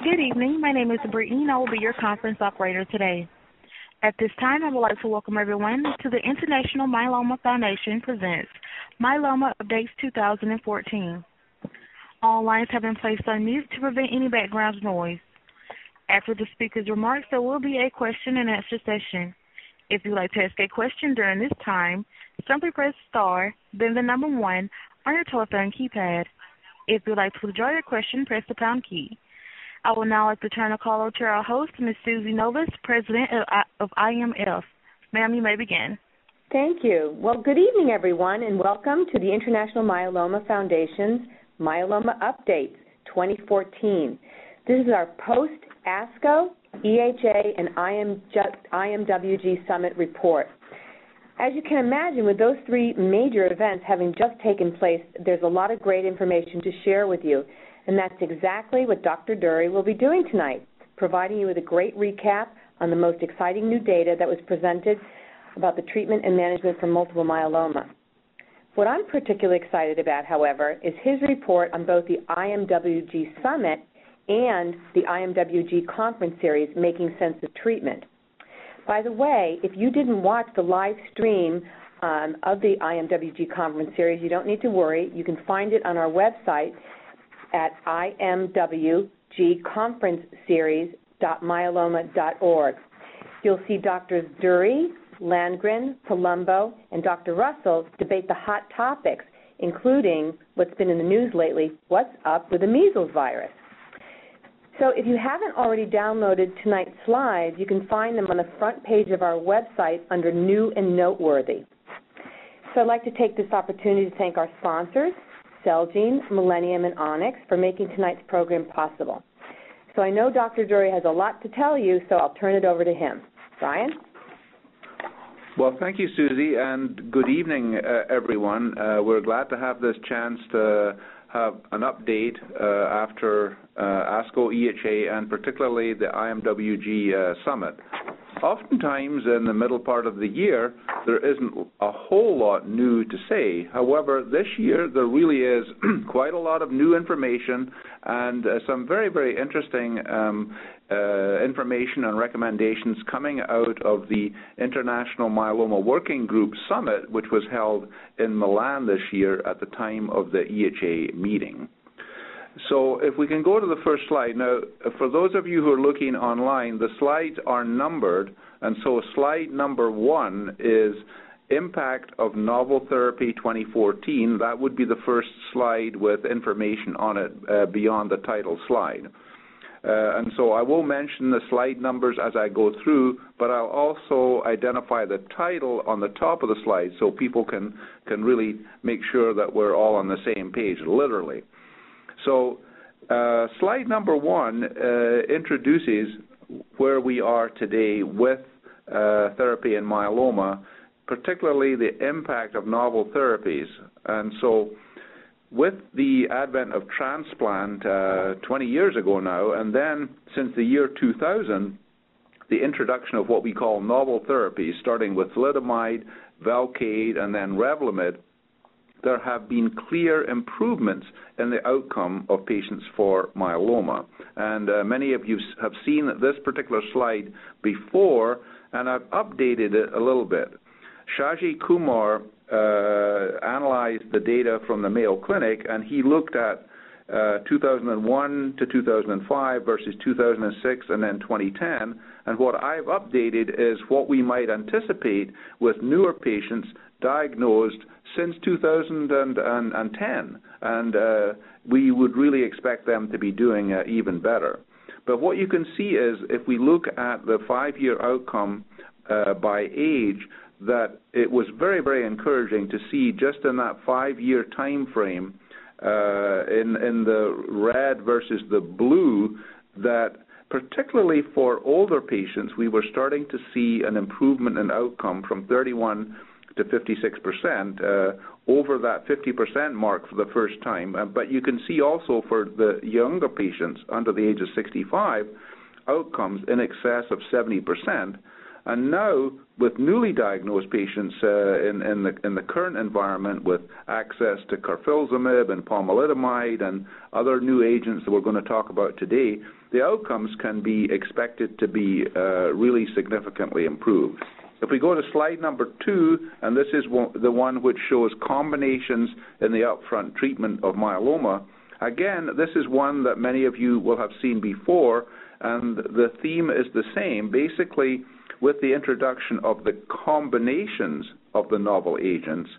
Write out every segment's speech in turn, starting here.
Good evening. My name is Brittany, and I will be your conference operator today. At this time, I would like to welcome everyone to the International Myeloma Foundation presents Myeloma Updates 2014. All lines have been placed on mute to prevent any background noise. After the speaker's remarks, there will be a question-and-answer session. If you would like to ask a question during this time, simply press star, then the number 1 on your telephone keypad. If you would like to withdraw your question, press the pound key. I would now like to turn the call over to our host, Ms. Susie Novus, President of IMF. Ma'am, you may begin. Thank you. Well, good evening, everyone, and welcome to the International Myeloma Foundation's Myeloma Updates 2014. This is our post-ASCO, EHA, and IMWG Summit report. As you can imagine, with those three major events having just taken place, there's a lot of great information to share with you. And that's exactly what Dr. Durie will be doing tonight, providing you with a great recap on the most exciting new data that was presented about the treatment and management for multiple myeloma. What I'm particularly excited about, however, is his report on both the IMWG Summit and the IMWG Conference Series, Making Sense of Treatment. By the way, if you didn't watch the live stream of the IMWG Conference Series, you don't need to worry. You can find it on our website at imwgconferenceseries.myeloma.org. You'll see Drs. Durie, Landgren, Palumbo, and Dr. Russell debate the hot topics, including what's been in the news lately, what's up with the measles virus. So if you haven't already downloaded tonight's slides, you can find them on the front page of our website under New and Noteworthy. So I'd like to take this opportunity to thank our sponsors, Celgene, Millennium, and Onyx, for making tonight's program possible. So I know Dr. Durie has a lot to tell you, so I'll turn it over to him. Brian? Well, thank you, Susie, and good evening, everyone. We're glad to have this chance to have an update after ASCO, EHA, and particularly the IMWG Summit. Oftentimes in the middle part of the year, there isn't a whole lot new to say. However, this year there really is quite a lot of new information and some very, very interesting information and recommendations coming out of the International Myeloma Working Group Summit, which was held in Milan this year at the time of the EHA meeting. So if we can go to the first slide. Now, for those of you who are looking online, the slides are numbered, and so slide number 1 is Impact of Novel Therapy 2014. That would be the first slide with information on it beyond the title slide. And so I will mention the slide numbers as I go through, but I'll also identify the title on the top of the slide so people can really make sure that we're all on the same page, literally. So slide number 1 introduces where we are today with therapy in myeloma, particularly the impact of novel therapies. And so with the advent of transplant 20 years ago now, and then since the year 2000, the introduction of what we call novel therapies, starting with thalidomide, Velcade, and then Revlimid, there have been clear improvements in the outcome of patients for myeloma. And many of you have seen this particular slide before, and I've updated it a little bit. Shaji Kumar analyzed the data from the Mayo Clinic, and he looked at 2001 to 2005 versus 2006 and then 2010. And what I've updated is what we might anticipate with newer patients diagnosed since 2010, and we would really expect them to be doing even better. But what you can see is if we look at the 5-year outcome by age, that it was very, very encouraging to see just in that 5-year time frame in the red versus the blue that particularly for older patients, we were starting to see an improvement in outcome from 31 to 56% over that 50% mark for the first time. But you can see also for the younger patients under the age of 65, outcomes in excess of 70%. And now, with newly diagnosed patients in the current environment with access to carfilzomib and pomalidomide and other new agents that we're going to talk about today, the outcomes can be expected to be really significantly improved. If we go to slide number 2, and this is the one which shows combinations in the upfront treatment of myeloma, again, this is one that many of you will have seen before, and the theme is the same. Basically, with the introduction of the combinations of the novel agents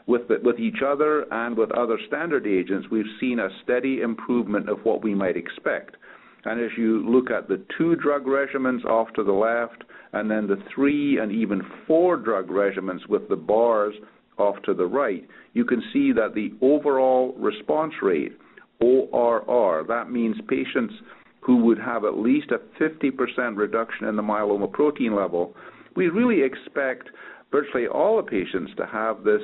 with each other and with other standard agents, we've seen a steady improvement of what we might expect. And as you look at the 2 drug regimens off to the left, and then the 3 and even 4 drug regimens with the bars off to the right, you can see that the overall response rate, ORR, that means patients who would have at least a 50% reduction in the myeloma protein level, we really expect virtually all the patients to have this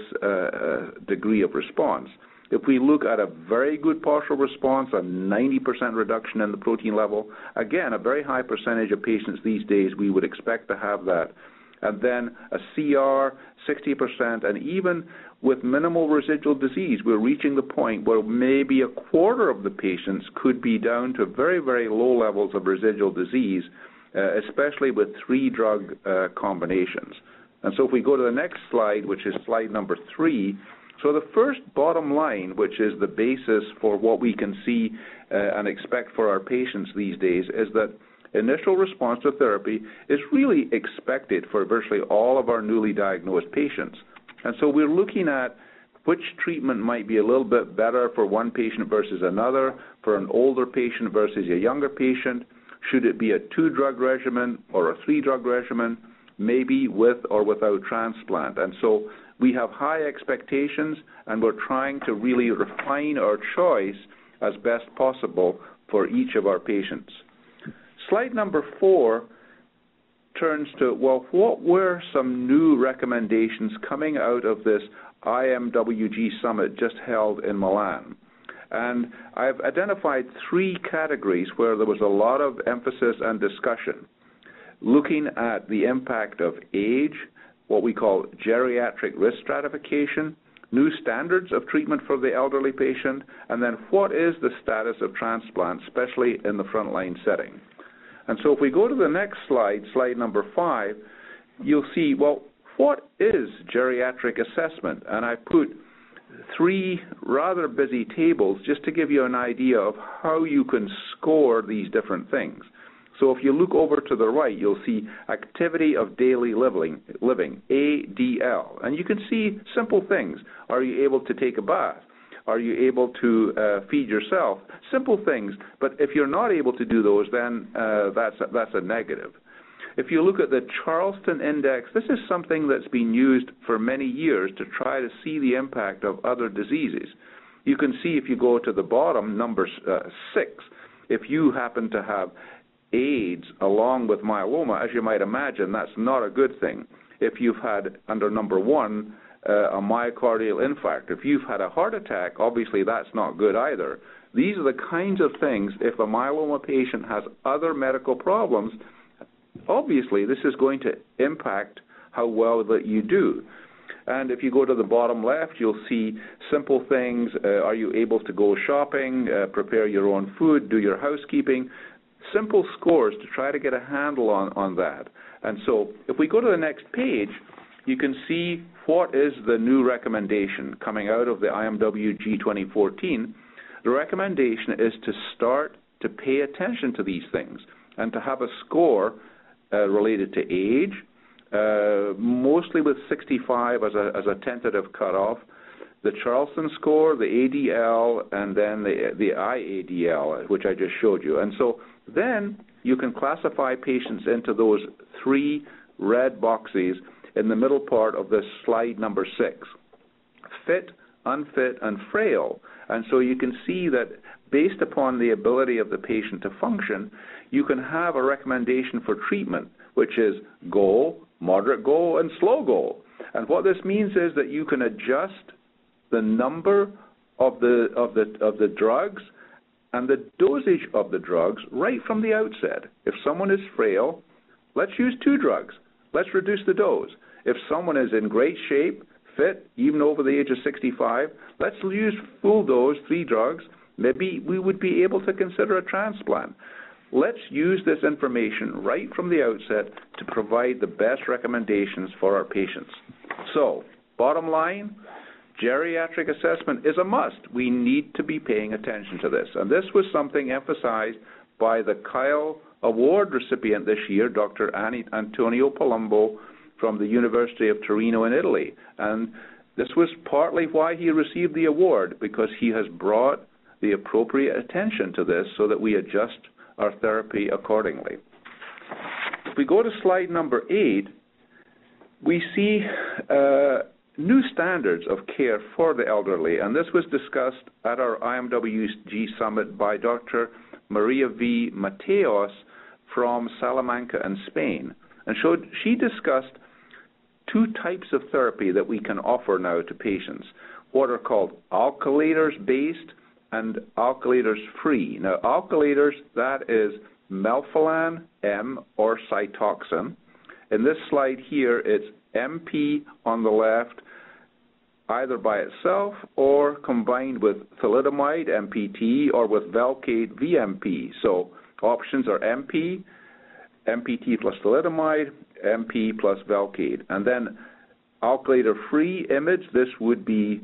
degree of response. If we look at a very good partial response, a 90% reduction in the protein level, again, a very high percentage of patients these days we would expect to have that. And then a CR, 60%, and even with minimal residual disease, we're reaching the point where maybe a quarter of the patients could be down to very, very low levels of residual disease, especially with 3 drug combinations. And so if we go to the next slide, which is slide number 3, so the first bottom line, which is the basis for what we can see and expect for our patients these days, is that initial response to therapy is really expected for virtually all of our newly diagnosed patients. And so we're looking at which treatment might be a little bit better for one patient versus another, for an older patient versus a younger patient. Should it be a 2-drug regimen or a 3-drug regimen, maybe with or without transplant? And so we have high expectations, and we're trying to really refine our choice as best possible for each of our patients. Slide number 4 turns to, well, what were some new recommendations coming out of this IMWG summit just held in Milan? And I've identified 3 categories where there was a lot of emphasis and discussion, looking at the impact of age, what we call geriatric risk stratification, new standards of treatment for the elderly patient, and then what is the status of transplant, especially in the frontline setting. And so if we go to the next slide, slide number 5, you'll see, well, what is geriatric assessment? And I put 3 rather busy tables just to give you an idea of how you can score these different things. So if you look over to the right, you'll see activity of daily living, ADL. And you can see simple things. Are you able to take a bath? Are you able to feed yourself? Simple things. But if you're not able to do those, then that's a negative. If you look at the Charleston Index, this is something that's been used for many years to try to see the impact of other diseases. You can see if you go to the bottom, number 6, if you happen to have AIDS along with myeloma, as you might imagine, that's not a good thing. If you've had, under number 1, a myocardial infarct, if you've had a heart attack, obviously that's not good either. These are the kinds of things, if a myeloma patient has other medical problems, obviously this is going to impact how well that you do. And if you go to the bottom left, you'll see simple things. Are you able to go shopping, prepare your own food, do your housekeeping? Simple scores to try to get a handle on that. And so if we go to the next page, you can see what is the new recommendation coming out of the IMWG 2014. The recommendation is to start to pay attention to these things and to have a score related to age, mostly with 65 as a tentative cutoff, the Charleston score, the ADL, and then the IADL, which I just showed you. And so then you can classify patients into those 3 red boxes in the middle part of this slide number 6, fit, unfit, and frail. And so you can see that based upon the ability of the patient to function, you can have a recommendation for treatment, which is go, moderate go, and slow go. And what this means is that you can adjust the number of the drugs and the dosage of the drugs right from the outset. If someone is frail, let's use 2 drugs. let's reduce the dose. If someone is in great shape, fit, even over the age of 65, let's use full dose, 3 drugs. Maybe we would be able to consider a transplant. Let's use this information right from the outset to provide the best recommendations for our patients. So, bottom line, geriatric assessment is a must. We need to be paying attention to this. And this was something emphasized by the Kyle Award recipient this year, Dr. Antonio Palumbo from the University of Torino in Italy. And this was partly why he received the award, because he has brought the appropriate attention to this so that we adjust our therapy accordingly. If we go to slide number 8, we see new standards of care for the elderly, and this was discussed at our IMWG summit by Dr. Maria V. Mateos from Salamanca in Spain. And she discussed 2 types of therapy that we can offer now to patients, what are called alkylators-based and alkylators-free. Now, alkylators, that is melphalan, M, or Cytoxan. In this slide here, it's MP on the left, either by itself or combined with thalidomide, MPT, or with Velcade, VMP. So options are MP, MPT plus thalidomide, MP plus Velcade. And then alkylator-free image, this would be,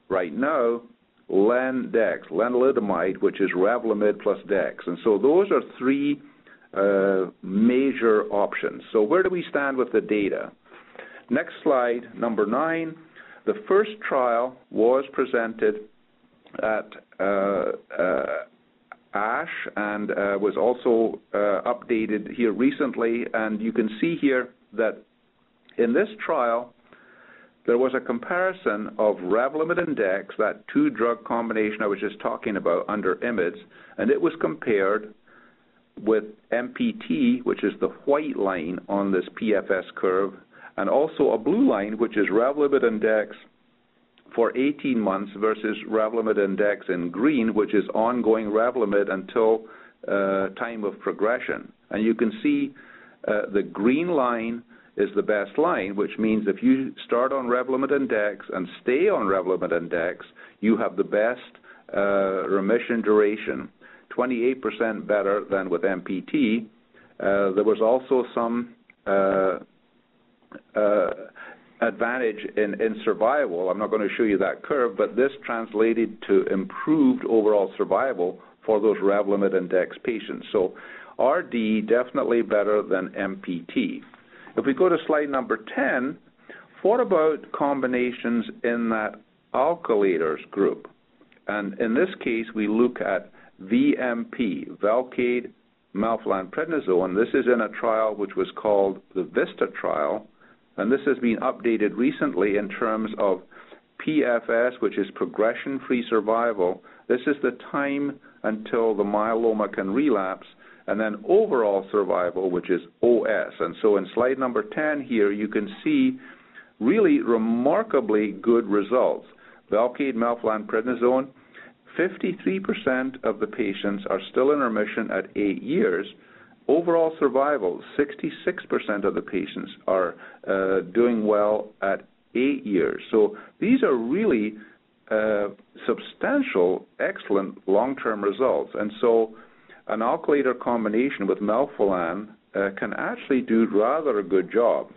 right now, Len-Dex, lenalidomide, which is Revlimid plus Dex. And so those are 3 major options. So where do we stand with the data? Next slide, number 9. The first trial was presented at ASH and was also updated here recently. And you can see here that in this trial, there was a comparison of Revlimid and Dex, that 2-drug combination I was just talking about under IMiDs, and it was compared with MPT, which is the white line on this PFS curve, and also a blue line, which is Revlimid and Dex for 18 months versus Revlimid and Dex in green, which is ongoing Revlimid until time of progression. And you can see the green line is the best line, which means if you start on Revlimid and Dex and stay on Revlimid and Dex, you have the best remission duration, 28% better than with MPT. There was also some advantage in survival. I'm not going to show you that curve, but this translated to improved overall survival for those Revlimid and Dex patients. So RD definitely better than MPT. If we go to slide number 10, what about combinations in that alkylators group? And in this case, we look at VMP, Velcade, melphalan, prednisone. This is in a trial which was called the VISTA trial, and this has been updated recently in terms of PFS, which is progression-free survival. This is the time until the myeloma can relapse, and then overall survival, which is OS. And so in slide number 10 here, you can see really remarkably good results. Velcade, melphalan, prednisone, 53% of the patients are still in remission at 8 years. Overall survival, 66% of the patients are doing well at 8 years. So these are really substantial, excellent long-term results. And so an alkylator combination with melphalan can actually do rather a good job.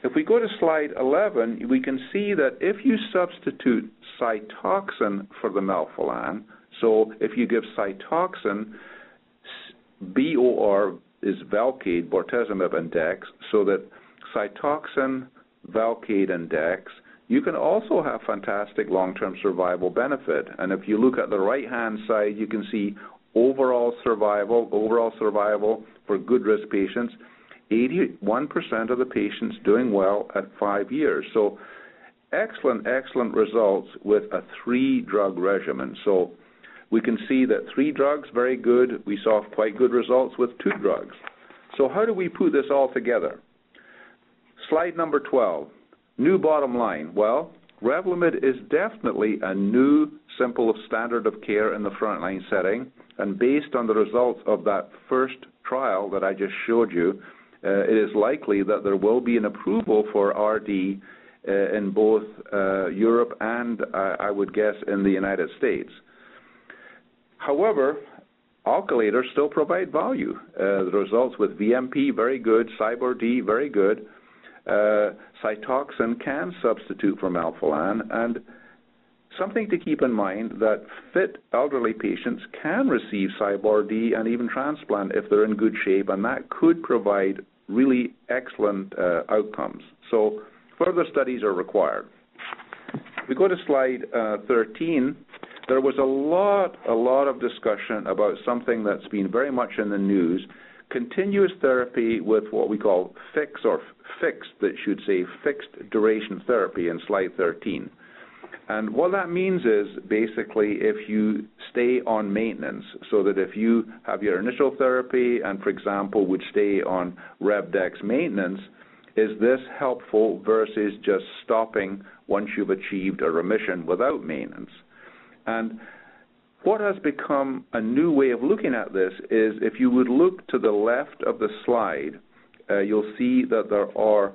If we go to slide 11, we can see that if you substitute Cytoxan for the melphalan, so if you give Cytoxan, BOR is Velcade, bortezomib, and Dex, so that Cytoxan, Velcade, and Dex, you can also have fantastic long-term survival benefit. And if you look at the right-hand side, you can see overall survival for good risk patients, 81% of the patients doing well at 5 years. So excellent, excellent results with a 3-drug regimen. So we can see that 3 drugs, very good. We saw quite good results with 2 drugs. So how do we put this all together? Slide number 12, new bottom line. Well, Revlimid is definitely a new, simple standard of care in the frontline setting. And based on the results of that first trial that I just showed you, it is likely that there will be an approval for RD in both Europe and, I would guess, in the United States. However, alkylators still provide value. The results with VMP, very good. CyBorD, very good. Cytoxan can substitute for melphalan, and something to keep in mind that fit elderly patients can receive CyBorD and even transplant if they're in good shape, and that could provide really excellent outcomes. So further studies are required. If we go to slide 13, there was a lot of discussion about something that's been very much in the news, continuous therapy with what we call fixed duration therapy in slide 13. And what that means is basically if you stay on maintenance, so that if you have your initial therapy and, for example, would stay on Revdex maintenance, is this helpful versus just stopping once you've achieved a remission without maintenance? And what has become a new way of looking at this is if you would look to the left of the slide, you'll see that there are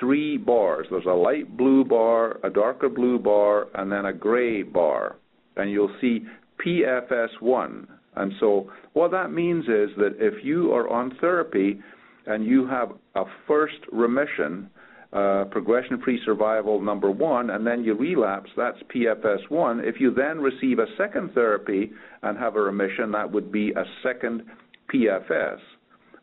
three bars. There's a light blue bar, a darker blue bar, and then a gray bar. And you'll see PFS1. And so what that means is that if you are on therapy and you have a first remission, progression-free survival number 1, and then you relapse, that's PFS1. If you then receive a second therapy and have a remission, that would be a second PFS.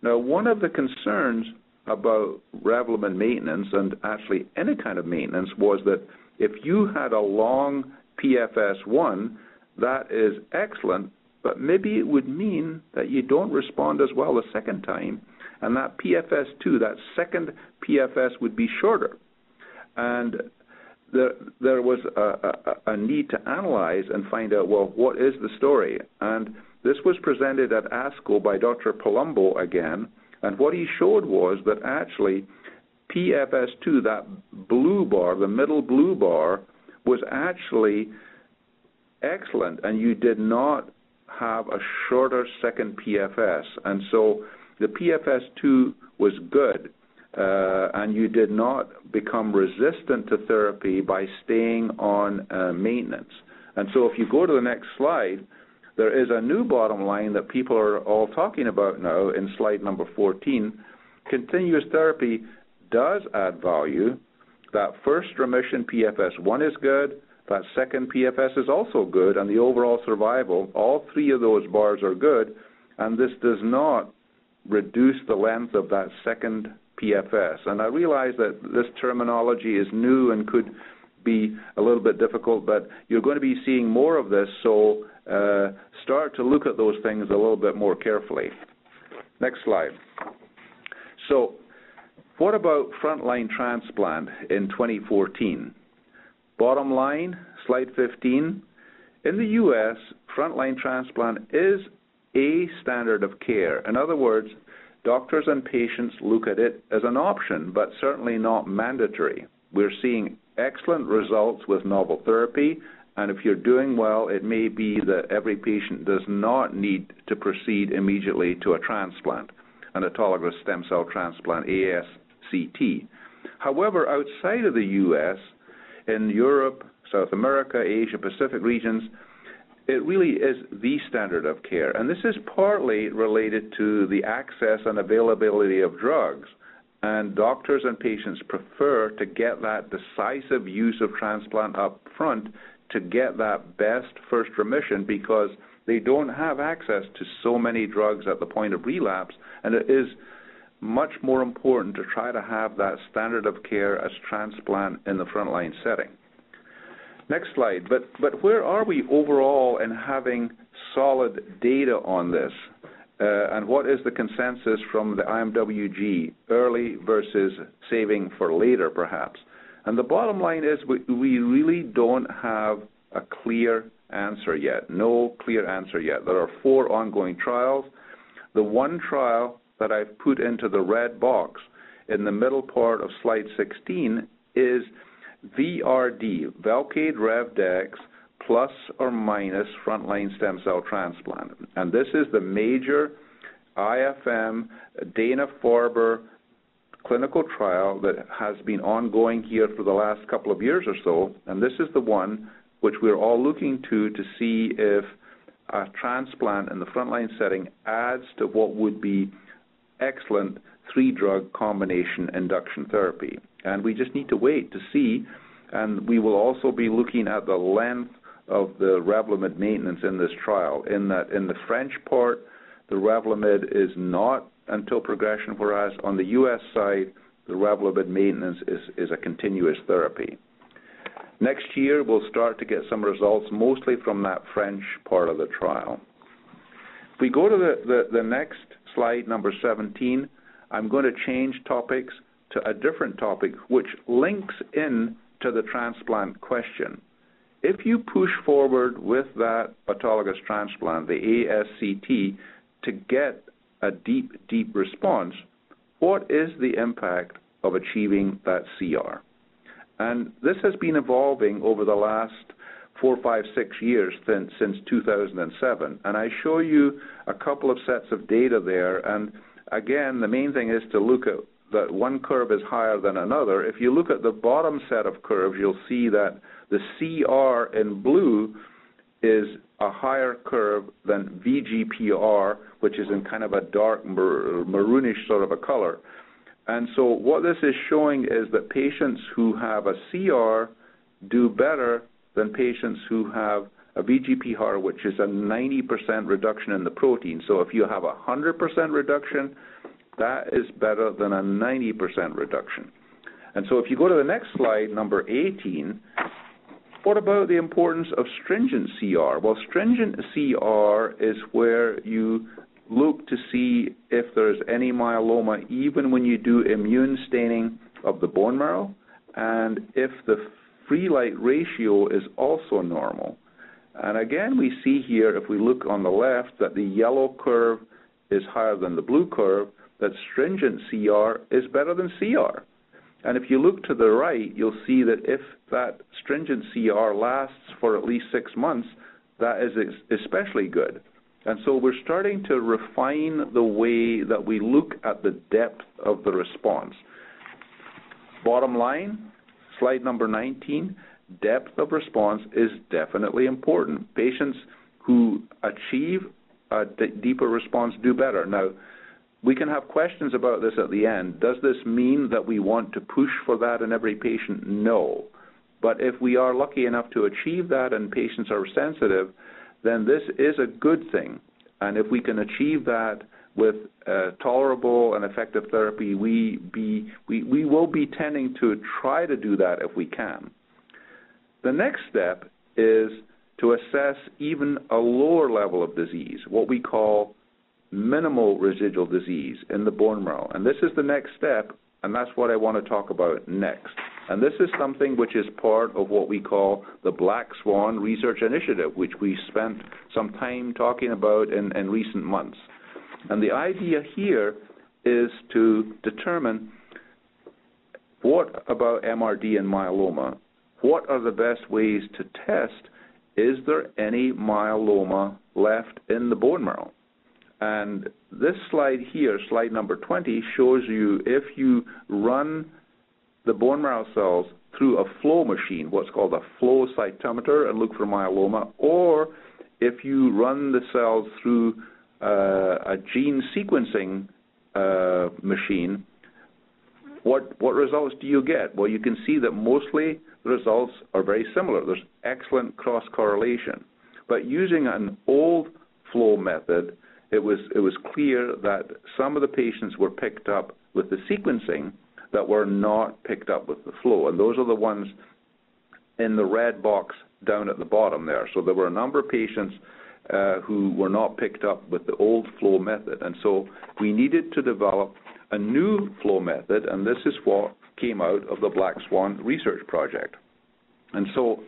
Now, one of the concerns about Revlimid maintenance, and actually any kind of maintenance, was that if you had a long PFS1, that is excellent, but maybe it would mean that you don't respond as well the second time, and that PFS2, that second PFS, would be shorter. And there was a need to analyze and find out, well, what is the story? And this was presented at ASCO by Dr. Palumbo again, and what he showed was that actually PFS2, that blue bar, the middle blue bar, was actually excellent, and you did not have a shorter second PFS. And so the PFS2 was good, and you did not become resistant to therapy by staying on maintenance. And so if you go to the next slide, there is a new bottom line that people are all talking about now in slide number 14. Continuous therapy does add value. That first remission PFS1 is good. That second PFS is also good. And the overall survival, all three of those bars are good. And this does not reduce the length of that second PFS. And I realize that this terminology is new and could be a little bit difficult, but you're going to be seeing more of this, so start to look at those things a little bit more carefully. Next slide. So what about frontline transplant in 2014? Bottom line, slide 15. In the U.S., frontline transplant is a standard of care. In other words, doctors and patients look at it as an option, but certainly not mandatory. We're seeing excellent results with novel therapy, and if you're doing well, it may be that every patient does not need to proceed immediately to a transplant, an autologous stem cell transplant, ASCT. However, outside of the U.S., in Europe, South America, Asia, Pacific regions, it really is the standard of care. And this is partly related to the access and availability of drugs. And doctors and patients prefer to get that decisive use of transplant up front to get that best first remission, because they don't have access to so many drugs at the point of relapse, and it is much more important to try to have that standard of care as transplant in the frontline setting. Next slide. But where are we overall in having solid data on this? And what is the consensus from the IMWG, early versus saving for later, perhaps? And the bottom line is we really don't have a clear answer yet, no clear answer yet. There are 4 ongoing trials. The one trial that I've put into the red box in the middle part of slide 16 is VRD, Velcade Revdex, plus or minus frontline stem cell transplant. And this is the major IFM, Dana-Farber clinical trial that has been ongoing here for the last couple of years or so, and this is the one which we're all looking to see if a transplant in the frontline setting adds to what would be excellent 3-drug combination induction therapy. And we just need to wait to see, and we will also be looking at the length of the Revlimid maintenance in this trial, in that in the French part, the Revlimid is not until progression, whereas on the U.S. side, the Revlimid maintenance is a continuous therapy. Next year, we'll start to get some results, mostly from that French part of the trial. If we go to the next slide, number 17, I'm going to change topics to a different topic, which links in to the transplant question. If you push forward with that autologous transplant, the ASCT, to get a deep response, what is the impact of achieving that CR? And this has been evolving over the last 4, 5, 6 years since 2007. And I show you a couple of sets of data there. And again, the main thing is to look at that one curve is higher than another. If you look at the bottom set of curves, you'll see that the CR in blue is a higher curve than VGPR, which is in kind of a dark maroonish sort of a color. And so what this is showing is that patients who have a CR do better than patients who have a VGPR, which is a 90% reduction in the protein. So if you have a 100% reduction, that is better than a 90% reduction. And so if you go to the next slide, number 18, what about the importance of stringent CR? Well, stringent CR is where you look to see if there's any myeloma even when you do immune staining of the bone marrow, and if the free light ratio is also normal. And again, we see here, if we look on the left, that the yellow curve is higher than the blue curve, that stringent CR is better than CR. And if you look to the right, you'll see that if that stringent CR lasts for at least 6 months, that is especially good. And so we're starting to refine the way that we look at the depth of the response. Bottom line, slide number 19, depth of response is definitely important. Patients who achieve a deeper response do better. Now, we can have questions about this at the end. Does this mean that we want to push for that in every patient? No. But if we are lucky enough to achieve that and patients are sensitive, then this is a good thing. And if we can achieve that with tolerable and effective therapy, we will be tending to try to do that if we can. The next step is to assess even a lower level of disease, what we call minimal residual disease in the bone marrow. And this is the next step, and that's what I want to talk about next. And this is something which is part of what we call the Black Swan Research Initiative, which we spent some time talking about in recent months. And the idea here is to determine what about MRD and myeloma? What are the best ways to test, is there any myeloma left in the bone marrow? And this slide here, slide number 20, shows you if you run the bone marrow cells through a flow machine, what's called a flow cytometer, and look for myeloma, or if you run the cells through a gene sequencing machine, what results do you get? Well, you can see that mostly the results are very similar. There's excellent cross-correlation. But using an old flow method, it was clear that some of the patients were picked up with the sequencing that were not picked up with the flow. And those are the ones in the red box down at the bottom there. So there were a number of patients who were not picked up with the old flow method. And so we needed to develop a new flow method, and this is what came out of the Black Swan Research Project. And so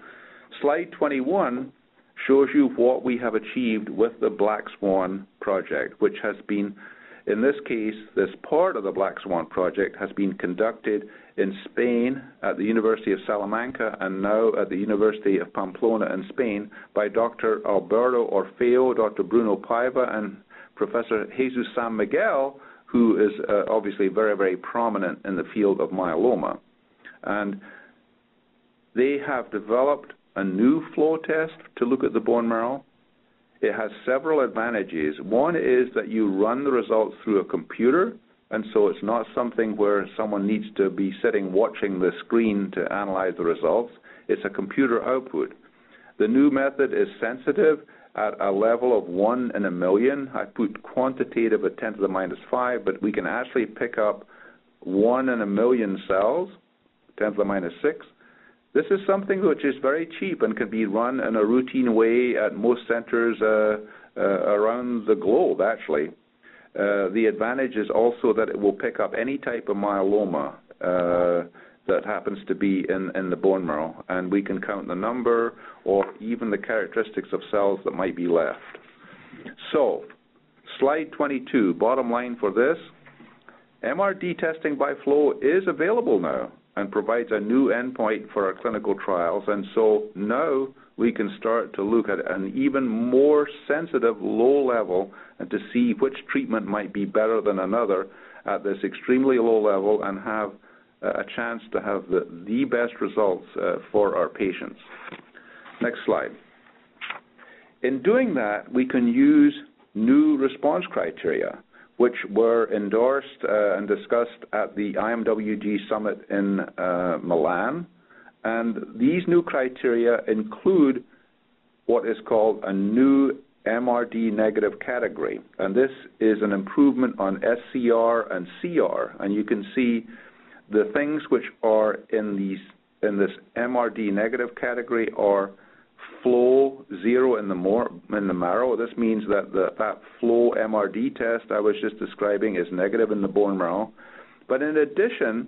slide 21 shows you what we have achieved with the Black Swan Project, which has been, in this case, this part of the Black Swan Project has been conducted in Spain at the University of Salamanca and now at the University of Pamplona in Spain by Dr. Alberto Orfeo, Dr. Bruno Paiva, and Professor Jesus San Miguel, who is obviously very, very prominent in the field of myeloma. And they have developed a new flow test to look at the bone marrow. It has several advantages. One is that you run the results through a computer, and so it's not something where someone needs to be sitting watching the screen to analyze the results. It's a computer output. The new method is sensitive at a level of 1 in a million. I put quantitative at 10 to the minus 5, but we can actually pick up 1 in a million cells, 10 to the minus 6. This is something which is very cheap and can be run in a routine way at most centers around the globe, actually. The advantage is also that it will pick up any type of myeloma that happens to be in the bone marrow, and we can count the number or even the characteristics of cells that might be left. So, slide 22, bottom line for this, MRD testing by flow is available now and provides a new endpoint for our clinical trials, and so now we can start to look at an even more sensitive low level and to see which treatment might be better than another at this extremely low level and have a chance to have the best results for our patients. Next slide. In doing that, we can use new response criteria, which were endorsed and discussed at the IMWG summit in Milan. And these new criteria include what is called a new MRD negative category. And this is an improvement on SCR and CR. And you can see the things which are in this MRD negative category are flow 0 in the marrow. This means that that flow MRD test I was just describing is negative in the bone marrow. But in addition,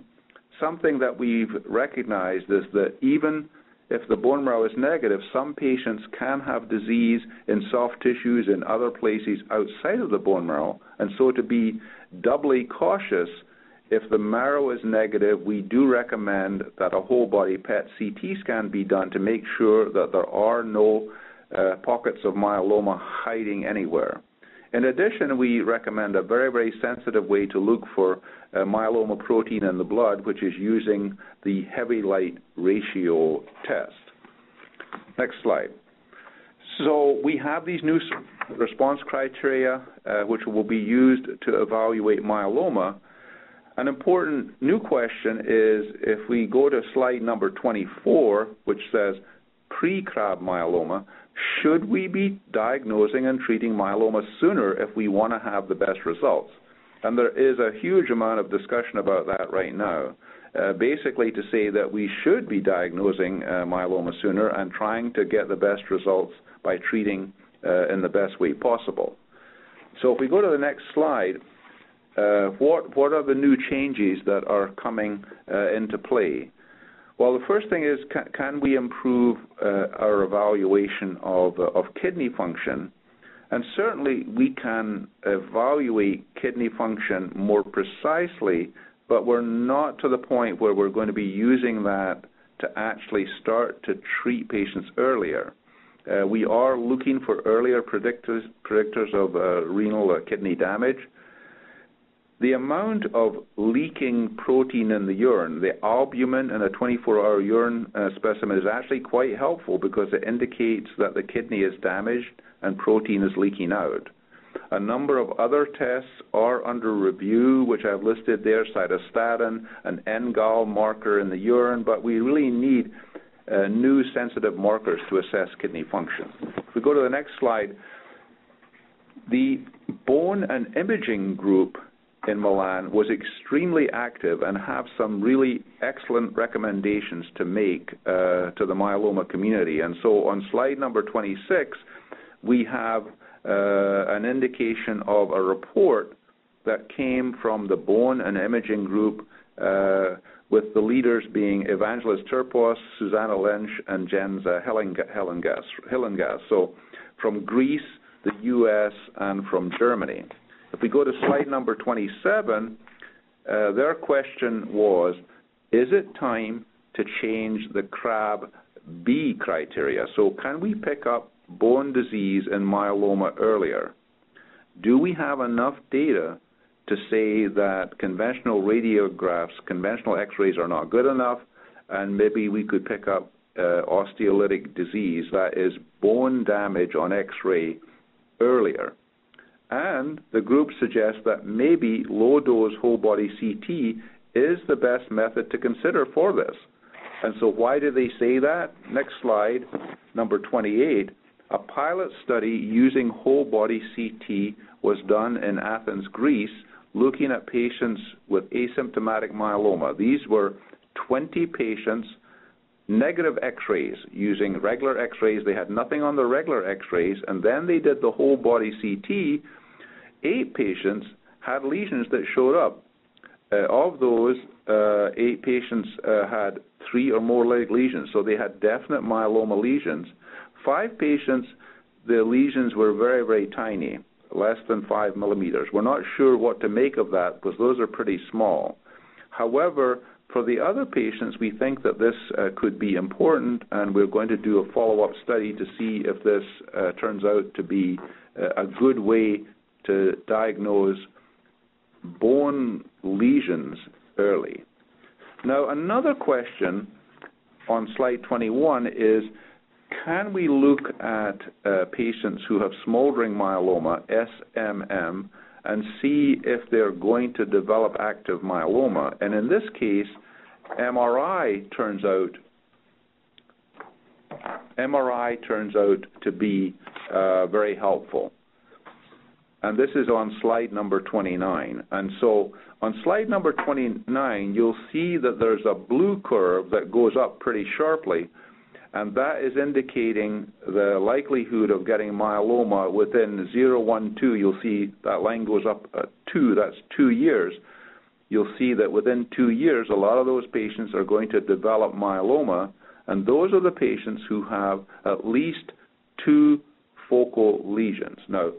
something that we've recognized is that even if the bone marrow is negative, some patients can have disease in soft tissues in other places outside of the bone marrow. And so to be doubly cautious, if the marrow is negative, we do recommend that a whole body PET CT scan be done to make sure that there are no pockets of myeloma hiding anywhere. In addition, we recommend a very, very sensitive way to look for myeloma protein in the blood, which is using the heavy light ratio test. Next slide. So we have these new response criteria which will be used to evaluate myeloma. An important new question is if we go to slide number 24, which says pre-CRAB myeloma, should we be diagnosing and treating myeloma sooner if we want to have the best results? And there is a huge amount of discussion about that right now, basically to say that we should be diagnosing myeloma sooner and trying to get the best results by treating in the best way possible. So if we go to the next slide, what are the new changes that are coming into play? Well, the first thing is, can we improve our evaluation of kidney function? And certainly we can evaluate kidney function more precisely, but we're not to the point where we're going to be using that to actually start to treat patients earlier. We are looking for earlier predictors of renal kidney damage. The amount of leaking protein in the urine, the albumin in a 24-hour urine specimen is actually quite helpful because it indicates that the kidney is damaged and protein is leaking out. A number of other tests are under review, which I've listed there, cytostatin, an NGAL marker in the urine, but we really need new sensitive markers to assess kidney function. If we go to the next slide, the bone and imaging group in Milan was extremely active and have some really excellent recommendations to make to the myeloma community. And so on slide number 26, we have an indication of a report that came from the bone and imaging group with the leaders being Evangelos Terpos, Susanna Lensch, and Jens Hillengas. So from Greece, the U.S., and from Germany. If we go to slide number 27, their question was, is it time to change the CRAB-B criteria? So can we pick up bone disease and myeloma earlier? Do we have enough data to say that conventional radiographs, conventional x-rays are not good enough, and maybe we could pick up osteolytic disease, that is bone damage on x-ray, earlier. And the group suggests that maybe low-dose whole-body CT is the best method to consider for this. And so why do they say that? Next slide, number 28. A pilot study using whole-body CT was done in Athens, Greece, looking at patients with asymptomatic myeloma. These were 20 patients, negative x-rays, using regular x-rays. They had nothing on the regular x-rays, and then they did the whole-body CT. 8 patients had lesions that showed up. Of those, 8 patients had 3 or more lesions, so they had definite myeloma lesions. 5 patients, the lesions were very, very tiny, less than 5 millimeters. We're not sure what to make of that because those are pretty small. However, for the other patients, we think that this could be important, and we're going to do a follow-up study to see if this turns out to be a good way to diagnose bone lesions early. Now, another question on slide 21 is, can we look at patients who have smoldering myeloma, SMM, and see if they're going to develop active myeloma? And in this case, MRI turns out to be very helpful. And this is on slide number 29. And so on slide number 29, you'll see that there's a blue curve that goes up pretty sharply, and that is indicating the likelihood of getting myeloma within 0, 1, 2. You'll see that line goes up 2, that's 2 years. You'll see that within 2 years, a lot of those patients are going to develop myeloma, and those are the patients who have at least 2 focal lesions. Now,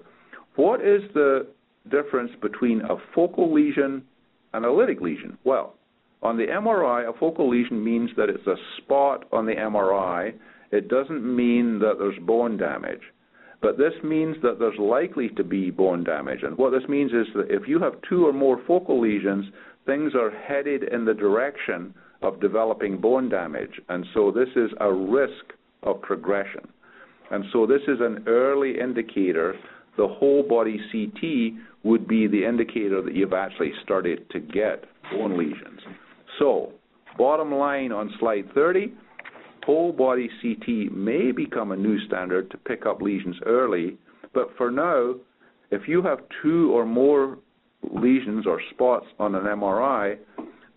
what is the difference between a focal lesion and a lytic lesion? Well, on the MRI, a focal lesion means that it's a spot on the MRI. It doesn't mean that there's bone damage. But this means that there's likely to be bone damage. And what this means is that if you have 2 or more focal lesions, things are headed in the direction of developing bone damage. And so this is a risk of progression. And so this is an early indicator. The whole body CT would be the indicator that you've actually started to get bone lesions. So, bottom line on slide 30, whole body CT may become a new standard to pick up lesions early, but for now, if you have 2 or more lesions or spots on an MRI,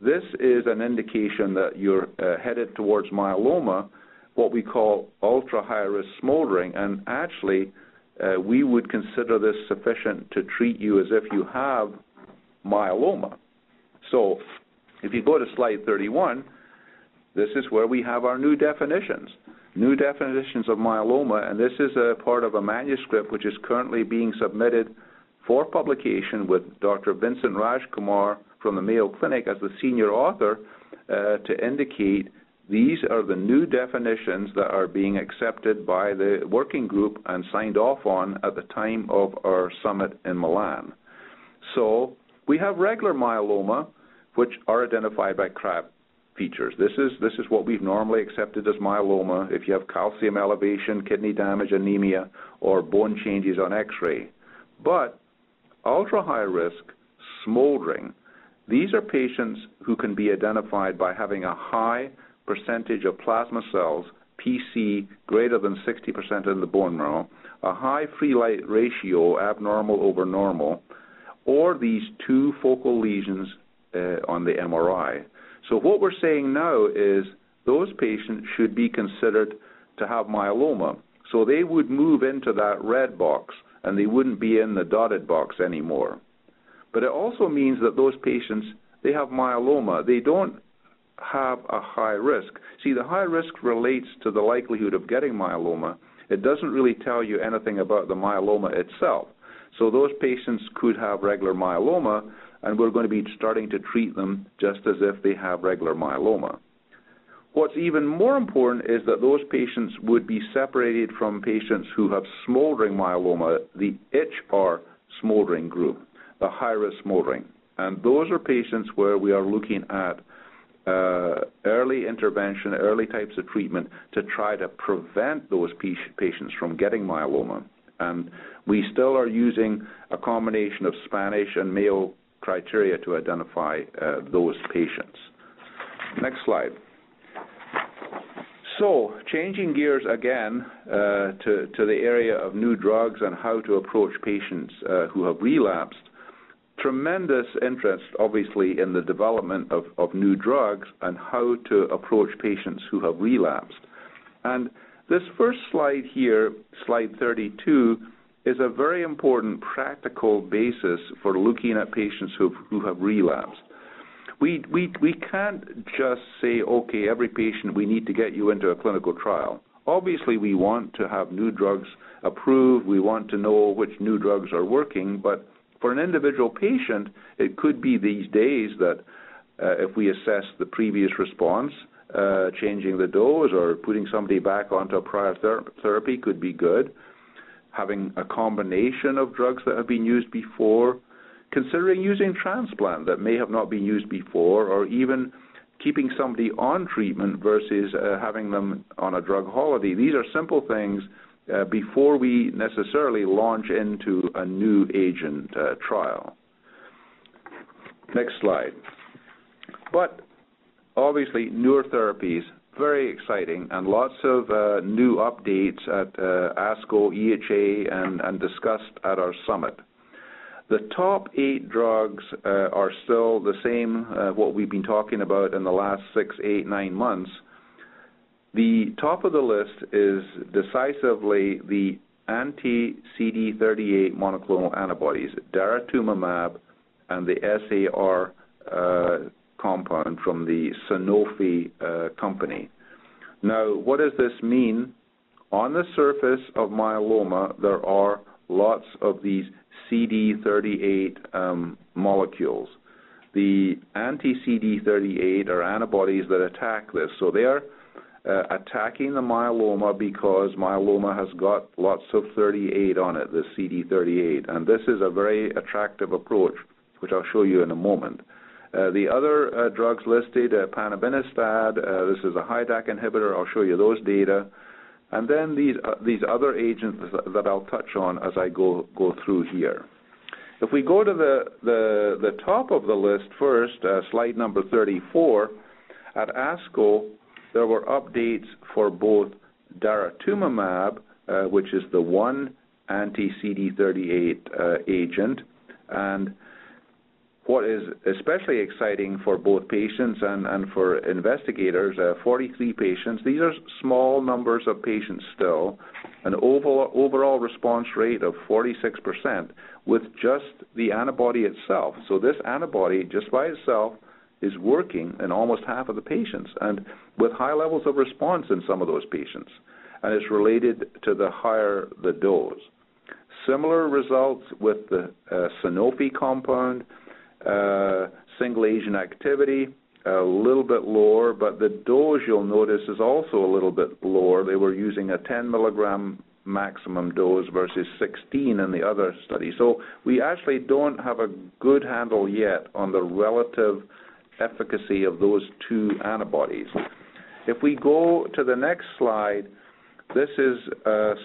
this is an indication that you're headed towards myeloma, what we call ultra-high-risk smoldering, and actually we would consider this sufficient to treat you as if you have myeloma. So if you go to slide 31, this is where we have our new definitions of myeloma, and this is a part of a manuscript which is currently being submitted for publication with Dr. Vincent Rajkumar from the Mayo Clinic as the senior author to indicate these are the new definitions that are being accepted by the working group and signed off on at the time of our summit in Milan. So we have regular myeloma, which are identified by CRAB features. This is what we've normally accepted as myeloma if you have calcium elevation, kidney damage, anemia, or bone changes on X-ray. But ultra-high risk smoldering, these are patients who can be identified by having a high percentage of plasma cells, PC, greater than 60% in the bone marrow, a high free light ratio, abnormal over normal, or these 2 focal lesions on the MRI. So what we're saying now is those patients should be considered to have myeloma. So they would move into that red box, and they wouldn't be in the dotted box anymore. But it also means that those patients, they have myeloma. They don't have a high risk. See, the high risk relates to the likelihood of getting myeloma. It doesn't really tell you anything about the myeloma itself. So those patients could have regular myeloma, and we're going to be starting to treat them just as if they have regular myeloma. What's even more important is that those patients would be separated from patients who have smoldering myeloma, the HR smoldering group. the high-risk smoldering. And those are patients where we are looking at early intervention, early types of treatment to try to prevent those patients from getting myeloma. And we still are using a combination of Spanish and Mayo criteria to identify those patients. Next slide. So, changing gears again to the area of new drugs and how to approach patients who have relapsed. Tremendous interest, obviously, in the development of new drugs and how to approach patients who have relapsed. And this first slide here, slide 32, is a very important practical basis for looking at patients who have relapsed. We can't just say, okay, every patient, we need to get you into a clinical trial. Obviously, we want to have new drugs approved. We want to know which new drugs are working, but for an individual patient, it could be these days that if we assess the previous response, changing the dose or putting somebody back onto a prior therapy could be good. Having a combination of drugs that have been used before, considering using transplant that may have not been used before, or even keeping somebody on treatment versus having them on a drug holiday. These are simple things before we necessarily launch into a new agent trial. Next slide. But obviously, newer therapies, very exciting, and lots of new updates at ASCO, EHA, and discussed at our summit. The top 8 drugs are still the same, what we've been talking about in the last 6, 8, 9 months. The top of the list is decisively the anti-CD38 monoclonal antibodies, daratumumab and the SAR compound from the Sanofi company. Now, what does this mean? On the surface of myeloma, there are lots of these CD38 molecules. The anti-CD38 are antibodies that attack this. So they are attacking the myeloma because myeloma has got lots of 38 on it, the CD38. And this is a very attractive approach, which I'll show you in a moment. The other drugs listed, panobinostat, this is a HiDAC inhibitor. I'll show you those data. And then these other agents that I'll touch on as I go through here. If we go to the top of the list first, slide number 34, at ASCO, there were updates for both daratumumab, which is the one anti-CD38 agent, and what is especially exciting for both patients and for investigators, 43 patients. These are small numbers of patients still, an overall response rate of 46% with just the antibody itself. So this antibody, just by itself, is working in almost half of the patients, and with high levels of response in some of those patients. And it's related to the higher the dose. Similar results with the Sanofi compound, single agent activity, a little bit lower, but the dose, you'll notice, is also a little bit lower. They were using a 10 milligram maximum dose versus 16 in the other study. So we actually don't have a good handle yet on the relative efficacy of those two antibodies. If we go to the next slide, this is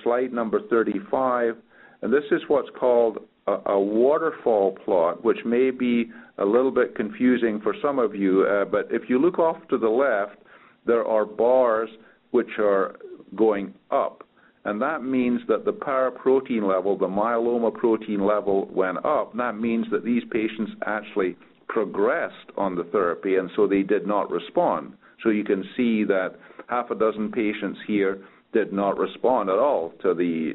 slide number 35, and this is what's called a waterfall plot, which may be a little bit confusing for some of you, but if you look off to the left, there are bars which are going up, and that means that the paraprotein level, the myeloma protein level, went up. That means that these patients actually progressed on the therapy, and so they did not respond. So you can see that half a dozen patients here did not respond at all to the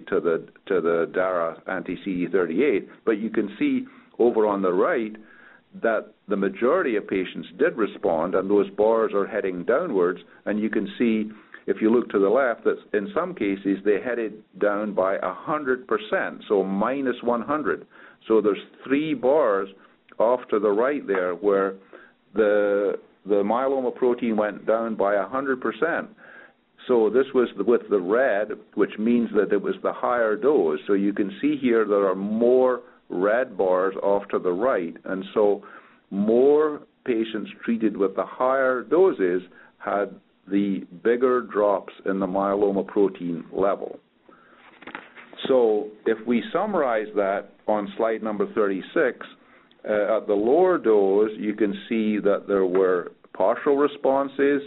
DARA anti-CD38, but you can see over on the right that the majority of patients did respond, and those bars are heading downwards, and you can see, if you look to the left, that in some cases they headed down by 100%, so minus 100. So there's 3 bars off to the right there where the myeloma protein went down by 100%. So this was with the red, which means that it was the higher dose. So you can see here there are more red bars off to the right. And so more patients treated with the higher doses had the bigger drops in the myeloma protein level. So if we summarize that on slide number 36, at the lower dose, you can see that there were partial responses,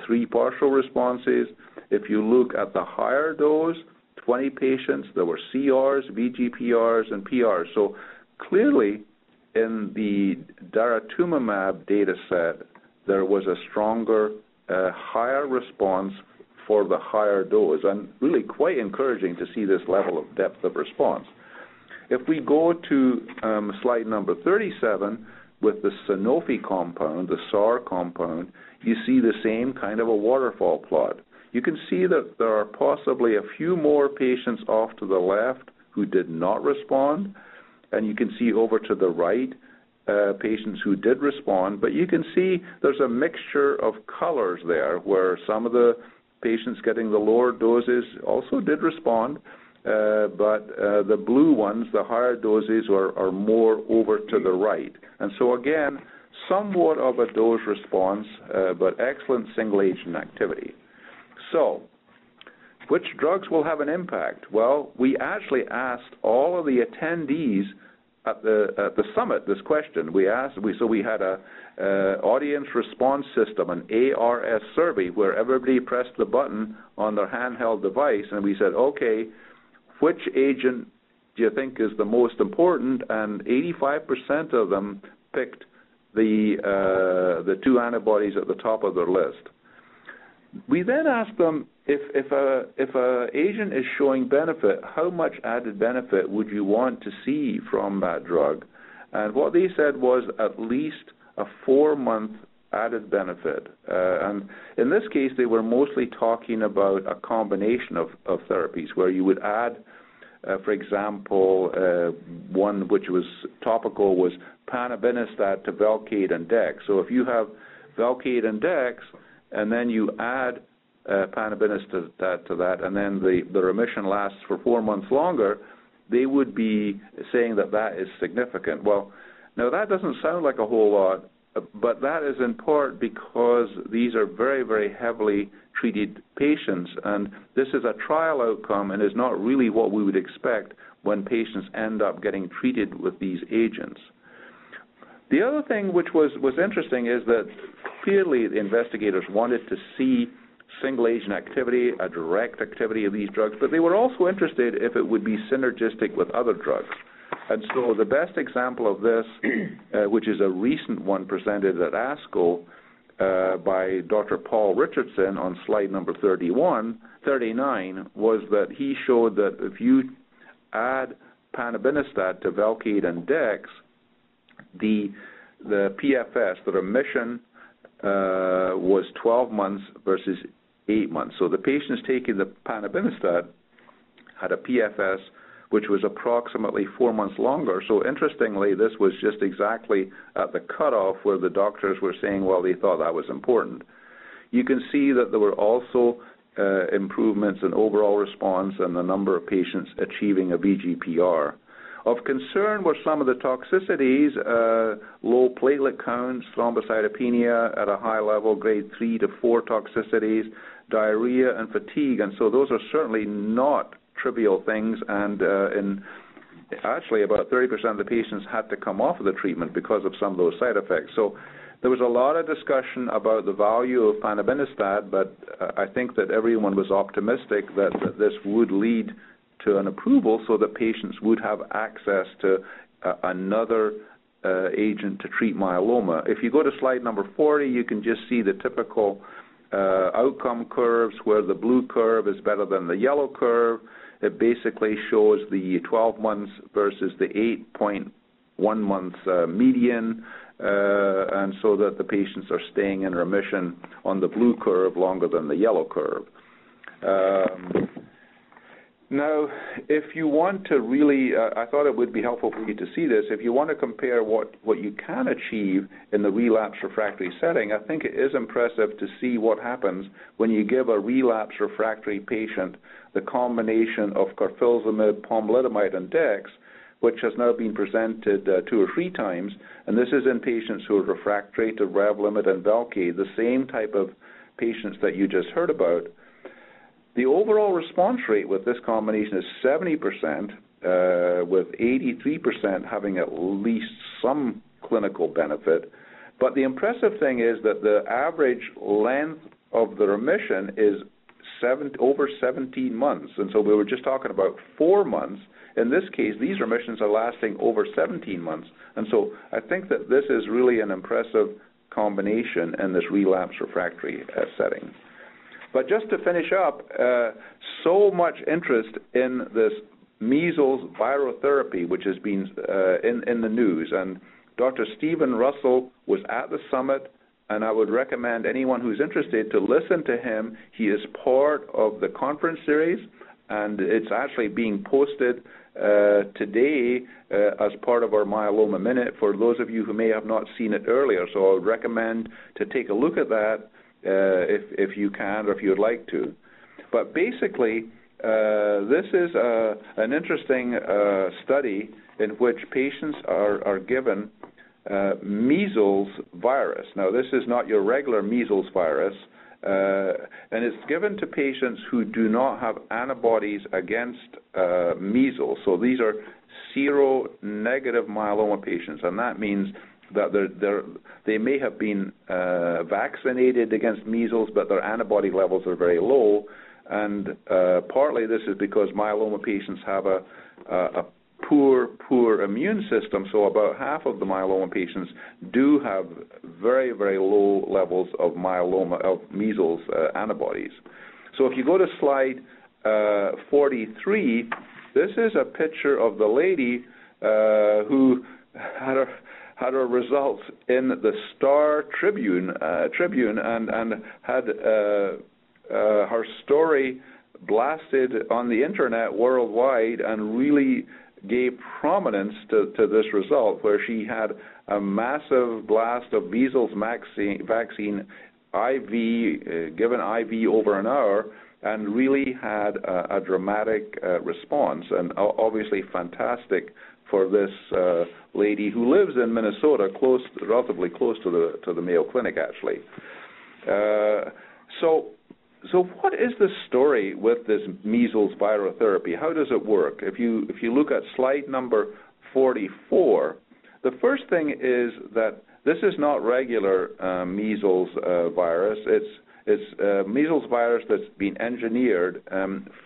3 partial responses. If you look at the higher dose, 20 patients, there were CRs, VGPRs, and PRs. So clearly, in the daratumumab data set, there was a stronger, higher response for the higher dose, and really quite encouraging to see this level of depth of response. If we go to slide number 37 with the Sanofi compound, the SAR compound, you see the same kind of a waterfall plot. You can see that there are possibly a few more patients off to the left who did not respond, and you can see over to the right patients who did respond, but you can see there's a mixture of colors there where some of the patients getting the lower doses also did respond, but the blue ones, the higher doses, are more over to the right. And so again, somewhat of a dose response, but excellent single-agent activity. So, which drugs will have an impact? Well, we actually asked all of the attendees at the summit this question. We had a audience response system, an ARS survey, where everybody pressed the button on their handheld device, and we said, okay, which agent do you think is the most important? And 85% of them picked the 2 antibodies at the top of their list. We then asked them, if a agent is showing benefit, how much added benefit would you want to see from that drug? And what they said was at least a 4-month added benefit. And in this case, they were mostly talking about a combination of therapies where you would add, for example, one which was topical was panabinostat to Velcade and Dex. So if you have Velcade and Dex, and then you add panabinostat to that, and then the remission lasts for 4 months longer, they would be saying that that is significant. Well, now that doesn't sound like a whole lot, but that is in part because these are very, very heavily treated patients, and this is a trial outcome and is not really what we would expect when patients end up getting treated with these agents. The other thing which was interesting is that clearly the investigators wanted to see single-agent activity, a direct activity of these drugs, but they were also interested if it would be synergistic with other drugs. And so the best example of this, which is a recent one presented at ASCO by Dr. Paul Richardson on slide number 39, was that he showed that if you add panabinostat to Velcade and Dex, the PFS, the remission, was 12 months versus 8 months. So the patients taking the panabinostat had a PFS which was approximately 4 months longer. So interestingly, this was just exactly at the cutoff where the doctors were saying, well, they thought that was important. You can see that there were also improvements in overall response and the number of patients achieving a VGPR. Of concern were some of the toxicities, low platelet counts, thrombocytopenia at a high level, grade 3 to 4 toxicities, diarrhea, and fatigue. And so those are certainly not trivial things, and actually about 30% of the patients had to come off of the treatment because of some of those side effects. So there was a lot of discussion about the value of panabinostat, but I think that everyone was optimistic that this would lead to an approval so that patients would have access to another agent to treat myeloma. If you go to slide number 40, you can just see the typical outcome curves where the blue curve is better than the yellow curve. It basically shows the 12 months versus the 8.1 months median, and so that the patients are staying in remission on the blue curve longer than the yellow curve. Now, if you want to really, I thought it would be helpful for you to see this, if you want to compare what you can achieve in the relapse refractory setting, I think it is impressive to see what happens when you give a relapse refractory patient the combination of carfilzomib, pomalidomide, and Dex, which has now been presented 2 or 3 times, and this is in patients who are refractory to Revlimid and Velcade, the same type of patients that you just heard about. The overall response rate with this combination is 70%, with 83% having at least some clinical benefit. But the impressive thing is that the average length of the remission is over 17 months. And so we were just talking about 4 months. In this case, these remissions are lasting over 17 months. And so I think that this is really an impressive combination in this relapse refractory setting. But just to finish up, so much interest in this measles virotherapy, which has been in the news. And Dr. Stephen Russell was at the summit, and I would recommend anyone who's interested to listen to him. He is part of the conference series, and it's actually being posted today as part of our Myeloma Minute for those of you who may have not seen it earlier. So I would recommend to take a look at that if you can or if you would like to. But basically, this is an interesting study in which patients are given measles virus. Now, this is not your regular measles virus, and it's given to patients who do not have antibodies against measles. So these are seronegative myeloma patients, and that means that they may have been vaccinated against measles, but their antibody levels are very low. And partly this is because myeloma patients have a poor immune system, so about half of the myeloma patients do have very, very low levels of measles antibodies. So if you go to slide 43, this is a picture of the lady who had her results in the Star Tribune and had her story blasted on the internet worldwide, and really gave prominence to this result, where she had a massive blast of measles vaccine IV, given IV over an hour, and really had a dramatic response, and obviously fantastic for this lady who lives in Minnesota, relatively close to the Mayo Clinic, actually. So what is the story with this measles virotherapy? How does it work? If you look at slide number 44, the first thing is that this is not regular measles virus. It's measles virus that's been engineered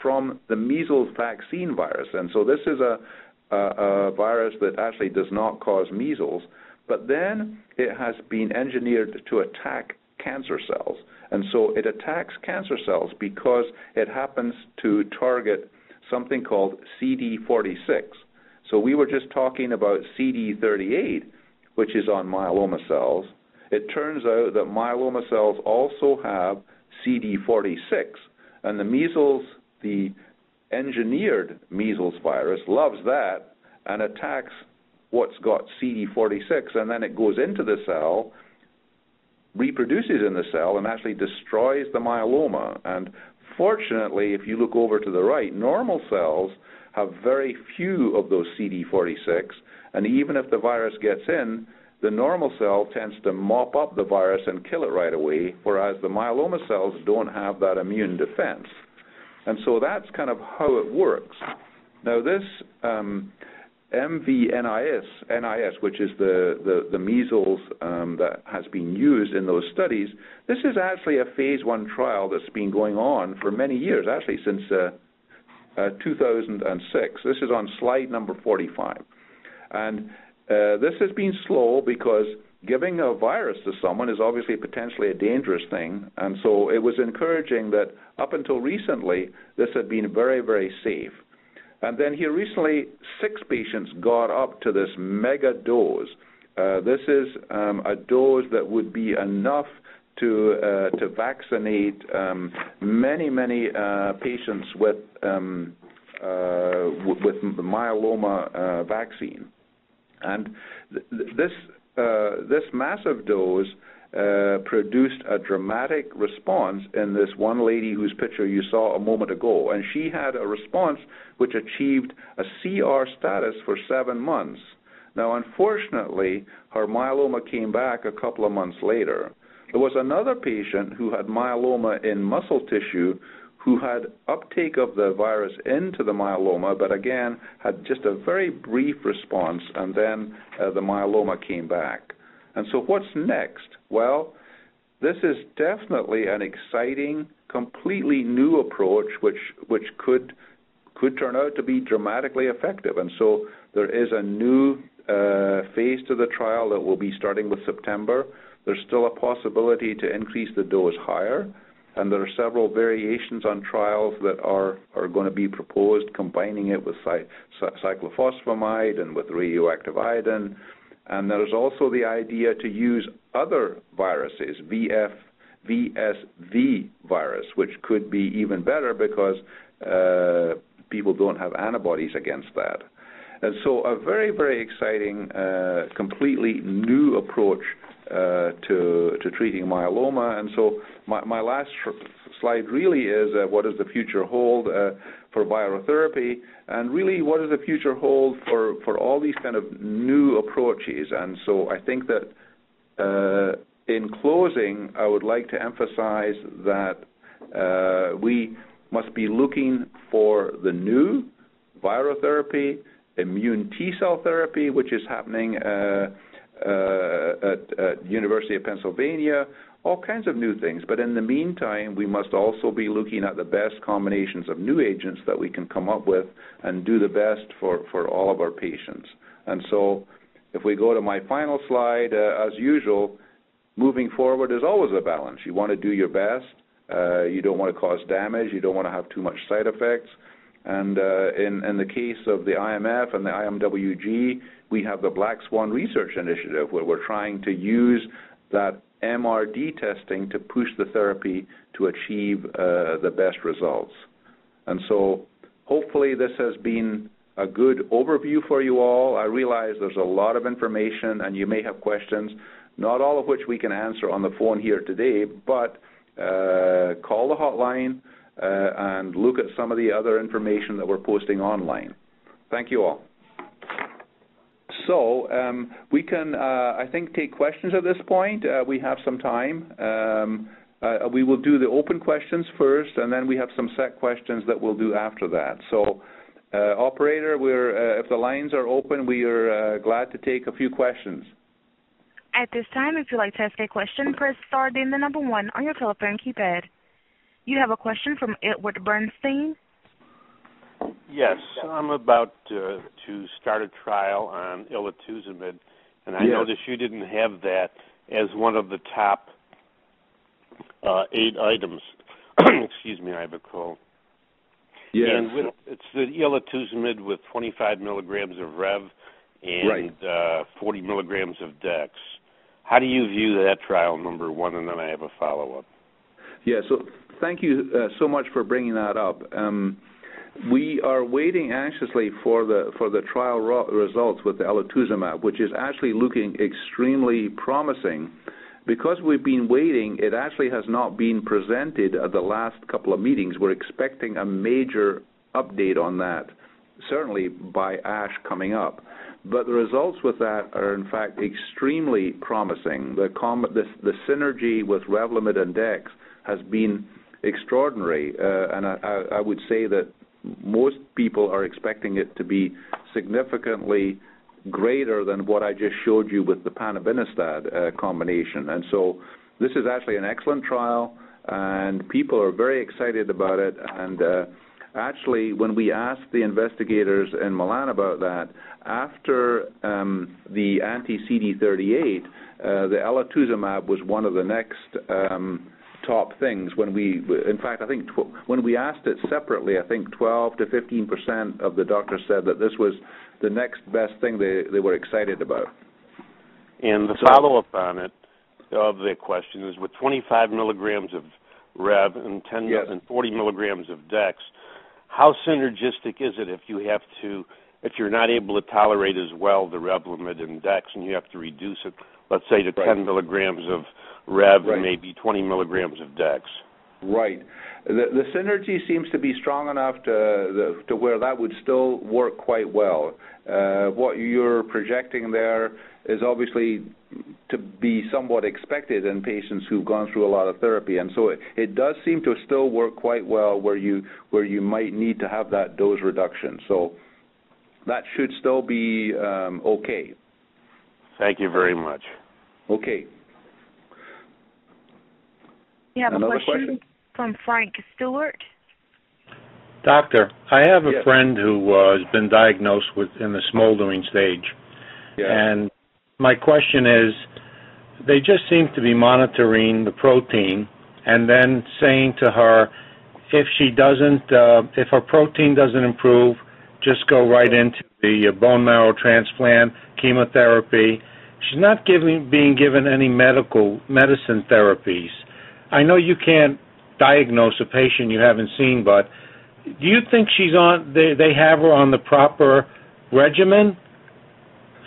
from the measles vaccine virus. And so this is a virus that actually does not cause measles, but then it has been engineered to attack cancer cells. And so it attacks cancer cells because it happens to target something called CD46. So we were just talking about CD38, which is on myeloma cells. It turns out that myeloma cells also have CD46, and the engineered measles virus loves that and attacks what's got CD46, and then it goes into the cell, reproduces in the cell, and actually destroys the myeloma. And fortunately, if you look over to the right, normal cells have very few of those CD46, and even if the virus gets in, the normal cell tends to mop up the virus and kill it right away, whereas the myeloma cells don't have that immune defense. And so that's kind of how it works. Now this MVNIS, which is the measles that has been used in those studies, this is actually a phase 1 trial that's been going on for many years, actually since 2006. This is on slide number 45. And this has been slow because giving a virus to someone is obviously potentially a dangerous thing, and so it was encouraging that up until recently this had been very, very safe. And then here recently, 6 patients got up to this mega dose. This is a dose that would be enough to vaccinate many patients with the myeloma vaccine. And this massive dose produced a dramatic response in this one lady whose picture you saw a moment ago. And she had a response which achieved a CR status for 7 months. Now, unfortunately, her myeloma came back a couple of months later. There was another patient who had myeloma in muscle tissue who had uptake of the virus into the myeloma, but again had just a very brief response, and then the myeloma came back. And so what's next? Well, this is definitely an exciting, completely new approach which could turn out to be dramatically effective. And so there is a new phase to the trial that will be starting with September. There's still a possibility to increase the dose higher, and there are several variations on trials that are going to be proposed, combining it with cyclophosphamide and with radioactive iodine. And there's also the idea to use other viruses, VSV virus, which could be even better because people don't have antibodies against that. And so a very, very exciting, completely new approach to treating myeloma. And so my last slide really is what does the future hold for virotherapy, and really what does the future hold for all these kind of new approaches. And so I think that in closing, I would like to emphasize that we must be looking for the new virotherapy, immune T-cell therapy, which is happening at University of Pennsylvania, all kinds of new things. But in the meantime, we must also be looking at the best combinations of new agents that we can come up with and do the best for all of our patients. And so if we go to my final slide, as usual, moving forward is always a balance. You want to do your best. You don't want to cause damage. You don't want to have too much side effects. And in the case of the IMF and the IMWG, we have the Black Swan Research Initiative, where we're trying to use that MRD testing to push the therapy to achieve the best results. And so hopefully this has been a good overview for you all. I realize there's a lot of information and you may have questions, not all of which we can answer on the phone here today, but call the hotline and look at some of the other information that we're posting online. Thank you all. So we can, I think, take questions at this point. We have some time. We will do the open questions first, and then we have some set questions that we'll do after that. So, operator, if the lines are open, we are glad to take a few questions. At this time, if you'd like to ask a question, press star then the number 1 on your telephone keypad. You have a question from Edward Bernstein. Yes, I'm about to start a trial on ilotuzumab, and I noticed you didn't have that as one of the top 8 items. Excuse me, I have a cold. Yes. And it's the ilotuzumab with 25 milligrams of Rev and 40 milligrams of Dex. How do you view that trial, number 1, and then I have a follow-up? Yeah, so thank you so much for bringing that up. We are waiting anxiously for the trial results with the elotuzumab, which is actually looking extremely promising. Because we've been waiting, it actually has not been presented at the last couple of meetings. We're expecting a major update on that, certainly by ASH coming up. But the results with that are, in fact, extremely promising. The synergy with Revlimid and Dex has been extraordinary, and I would say that most people are expecting it to be significantly greater than what I just showed you with the panobinostat combination. And so this is actually an excellent trial, and people are very excited about it. And actually, when we asked the investigators in Milan about that, after the anti-CD38, the elotuzumab was one of the next top things. When we, in fact, I think when we asked it separately, I think 12 to 15% of the doctors said that this was the next best thing they were excited about. And the follow-up on it of the question is, with 25 milligrams of Rev and 40 milligrams of Dex, how synergistic is it if you're not able to tolerate as well the Revlimid and Dex, and you have to reduce it, let's say, to 10 milligrams of Rev maybe 20 milligrams of Dex. Right. The synergy seems to be strong enough to where that would still work quite well. What you're projecting there is obviously to be somewhat expected in patients who've gone through a lot of therapy, and so it does seem to still work quite well where you might need to have that dose reduction. So that should still be okay. Thank you very much. Okay. You have a question from Frank Stewart. Doctor, I have a friend who has been diagnosed in the smoldering stage. Yeah. And my question is, they just seem to be monitoring the protein and then saying to her, if her protein doesn't improve, just go right into the bone marrow transplant, chemotherapy. She's not being given any medicine therapies. I know you can't diagnose a patient you haven't seen, but do you think they have her on the proper regimen?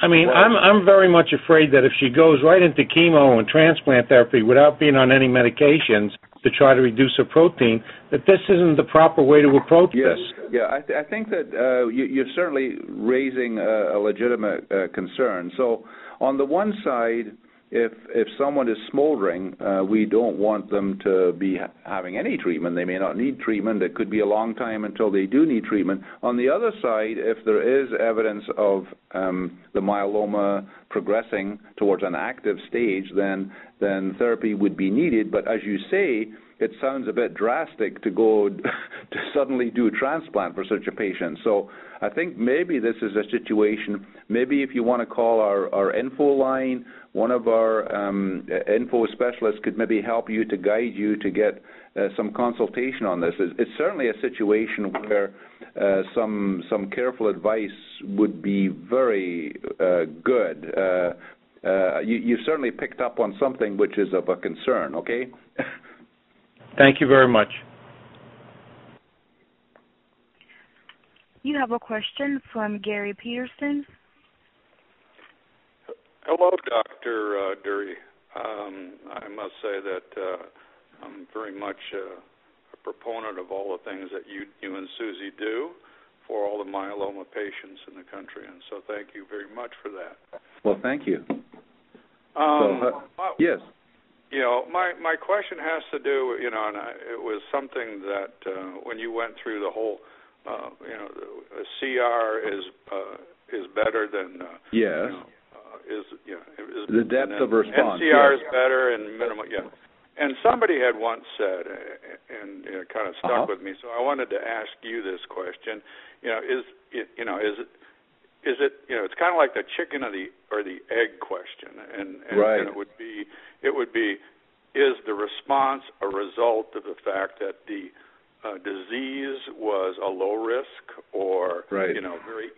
I mean, I'm very much afraid that if she goes right into chemo and transplant therapy without being on any medications to try to reduce her protein, that this isn't the proper way to approach this. Yeah, I think that you're certainly raising a legitimate concern. So on the one side, if someone is smoldering, we don't want them to be having any treatment. They may not need treatment. It could be a long time until they do need treatment. On the other side, if there is evidence of the myeloma progressing towards an active stage, then therapy would be needed. But as you say, it sounds a bit drastic to go to suddenly do a transplant for such a patient. So I think maybe this is a situation, maybe if you want to call our info line, one of our info specialists could maybe help you to guide you to get some consultation on this. It's certainly a situation where some careful advice would be very good. You've certainly picked up on something which is of a concern, okay? Thank you very much. You have a question from Gary Peterson. Hello, Dr. Durie. I must say that I'm very much a proponent of all the things that you and Susie do for all the myeloma patients in the country, and so thank you very much for that. Well, thank you. Yes. You know, my question has to do, and it was something that when you went through the whole, a CR is better than the depth of response. NCR is better and minimal. Yeah, and somebody had once said, and it kind of stuck with me. So I wanted to ask you this question. Is it it's kind of like the chicken or the egg question, and it would be is the response a result of the fact that the disease was a low risk or very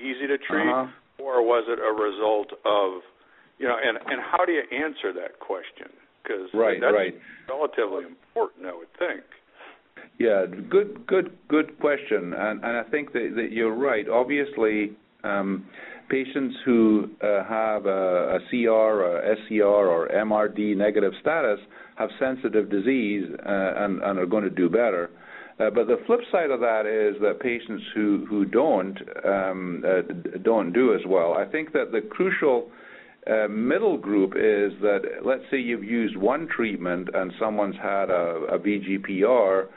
easy to treat, or was it a result of and how do you answer that question? Because that's relatively important, I would think. Yeah, good question, and I think that you're right. Obviously, patients who have a CR, or SCR, or MRD negative status have sensitive disease and are going to do better. But the flip side of that is that patients who don't do as well. I think that the crucial middle group is that, let's say you've used one treatment and someone's had a VGPR,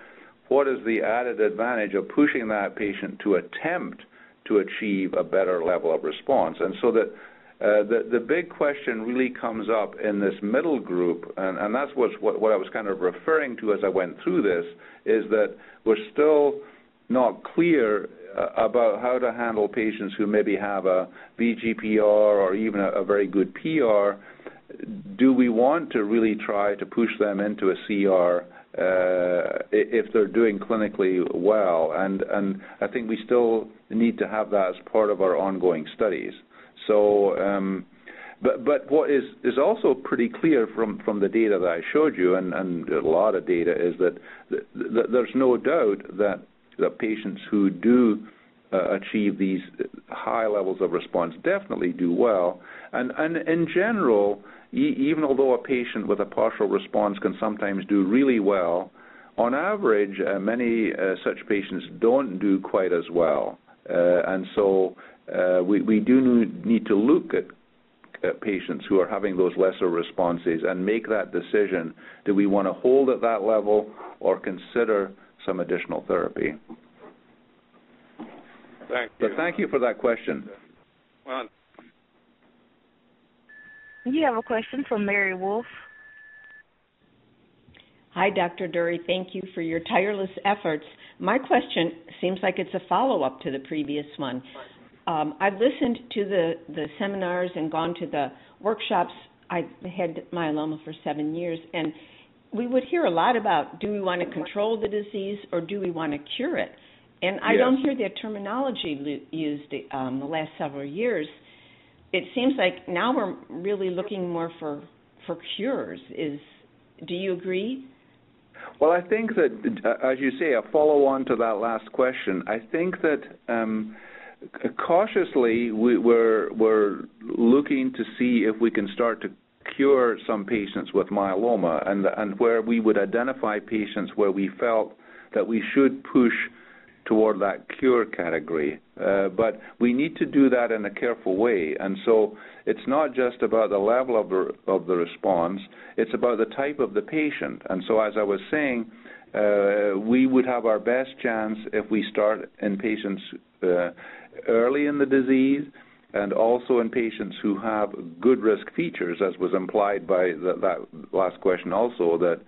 what is the added advantage of pushing that patient to attempt to achieve a better level of response? And so that the big question really comes up in this middle group, and that's what I was kind of referring to as I went through this, is that we're still not clear about how to handle patients who maybe have a VGPR or even a very good PR. Do we want to really try to push them into a CR if they're doing clinically well? And I think we still need to have that as part of our ongoing studies. So, but what is also pretty clear from the data that I showed you, and a lot of data, is that there's no doubt that the patients who do achieve these high levels of response definitely do well. And in general, even although a patient with a partial response can sometimes do really well, on average, many such patients don't do quite as well. And so we do need to look at patients who are having those lesser responses and make that decision. Do we want to hold at that level or consider some additional therapy? Thank you. But thank you for that question. Well, you have a question from Mary Wolf. Hi, Dr. Durie. Thank you for your tireless efforts. My question seems like it's a follow-up to the previous one. I've listened to the seminars and gone to the workshops. I've had myeloma for 7 years, and we would hear a lot about, do we want to control the disease or do we want to cure it? And I don't hear that terminology used the last several years. It seems like now we're really looking more for cures. Do you agree? Well, I think that, as you say, a follow-on to that last question, I think that cautiously we're looking to see if we can start to cure some patients with myeloma, and where we would identify patients where we felt that we should push toward that cure category. But we need to do that in a careful way. And so it's not just about the level of the response, it's about the type of the patient. And so as I was saying, we would have our best chance if we start in patients early in the disease, and also in patients who have good risk features, as was implied by that last question also, that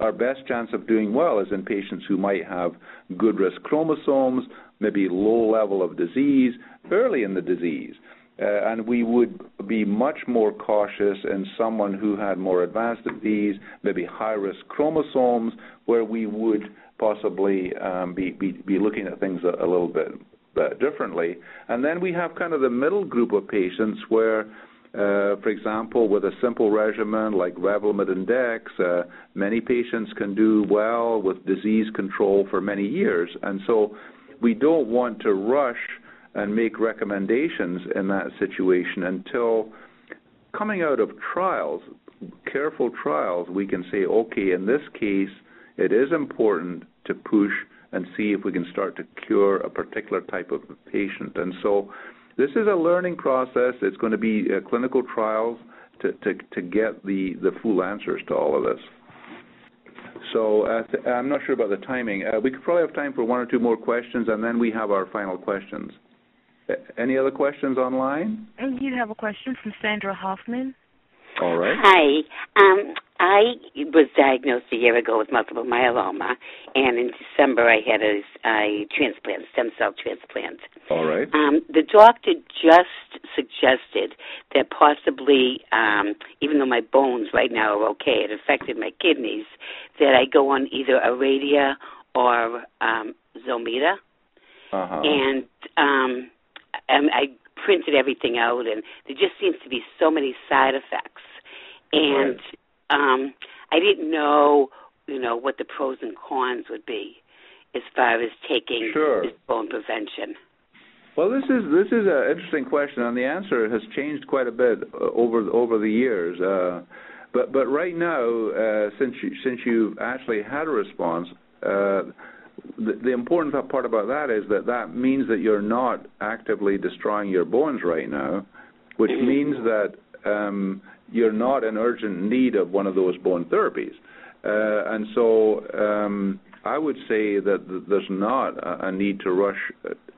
our best chance of doing well is in patients who might have good risk chromosomes, maybe low level of disease, early in the disease. And we would be much more cautious in someone who had more advanced disease, maybe high-risk chromosomes, where we would possibly be looking at things a little bit differently. And then we have kind of the middle group of patients where, for example, with a simple regimen like Revlimid and Dex, many patients can do well with disease control for many years. And so we don't want to rush and make recommendations in that situation until coming out of trials, careful trials, we can say, okay, in this case, it is important to push and see if we can start to cure a particular type of patient. And so this is a learning process. It's going to be clinical trials to get the full answers to all of this. So I'm not sure about the timing. We could probably have time for one or two more questions, and then we have our final questions. Any other questions online? And you have a question from Sandra Hoffman. All right. Hi. I was diagnosed a year ago with multiple myeloma, and in December I had a transplant, stem cell transplant. All right. The doctor just suggested that possibly, even though my bones right now are okay, it affected my kidneys, that I go on either Aradia or Zometa. Uh-huh. And I printed everything out, and there just seems to be so many side effects. And I didn't know, what the pros and cons would be as far as taking this bone prevention. Well, this is an interesting question, and the answer has changed quite a bit over the years. But right now, since you've actually had a response, the important part about that is that means that you're not actively destroying your bones right now, which means that you're not in urgent need of one of those bone therapies. And so I would say that there's not a need to rush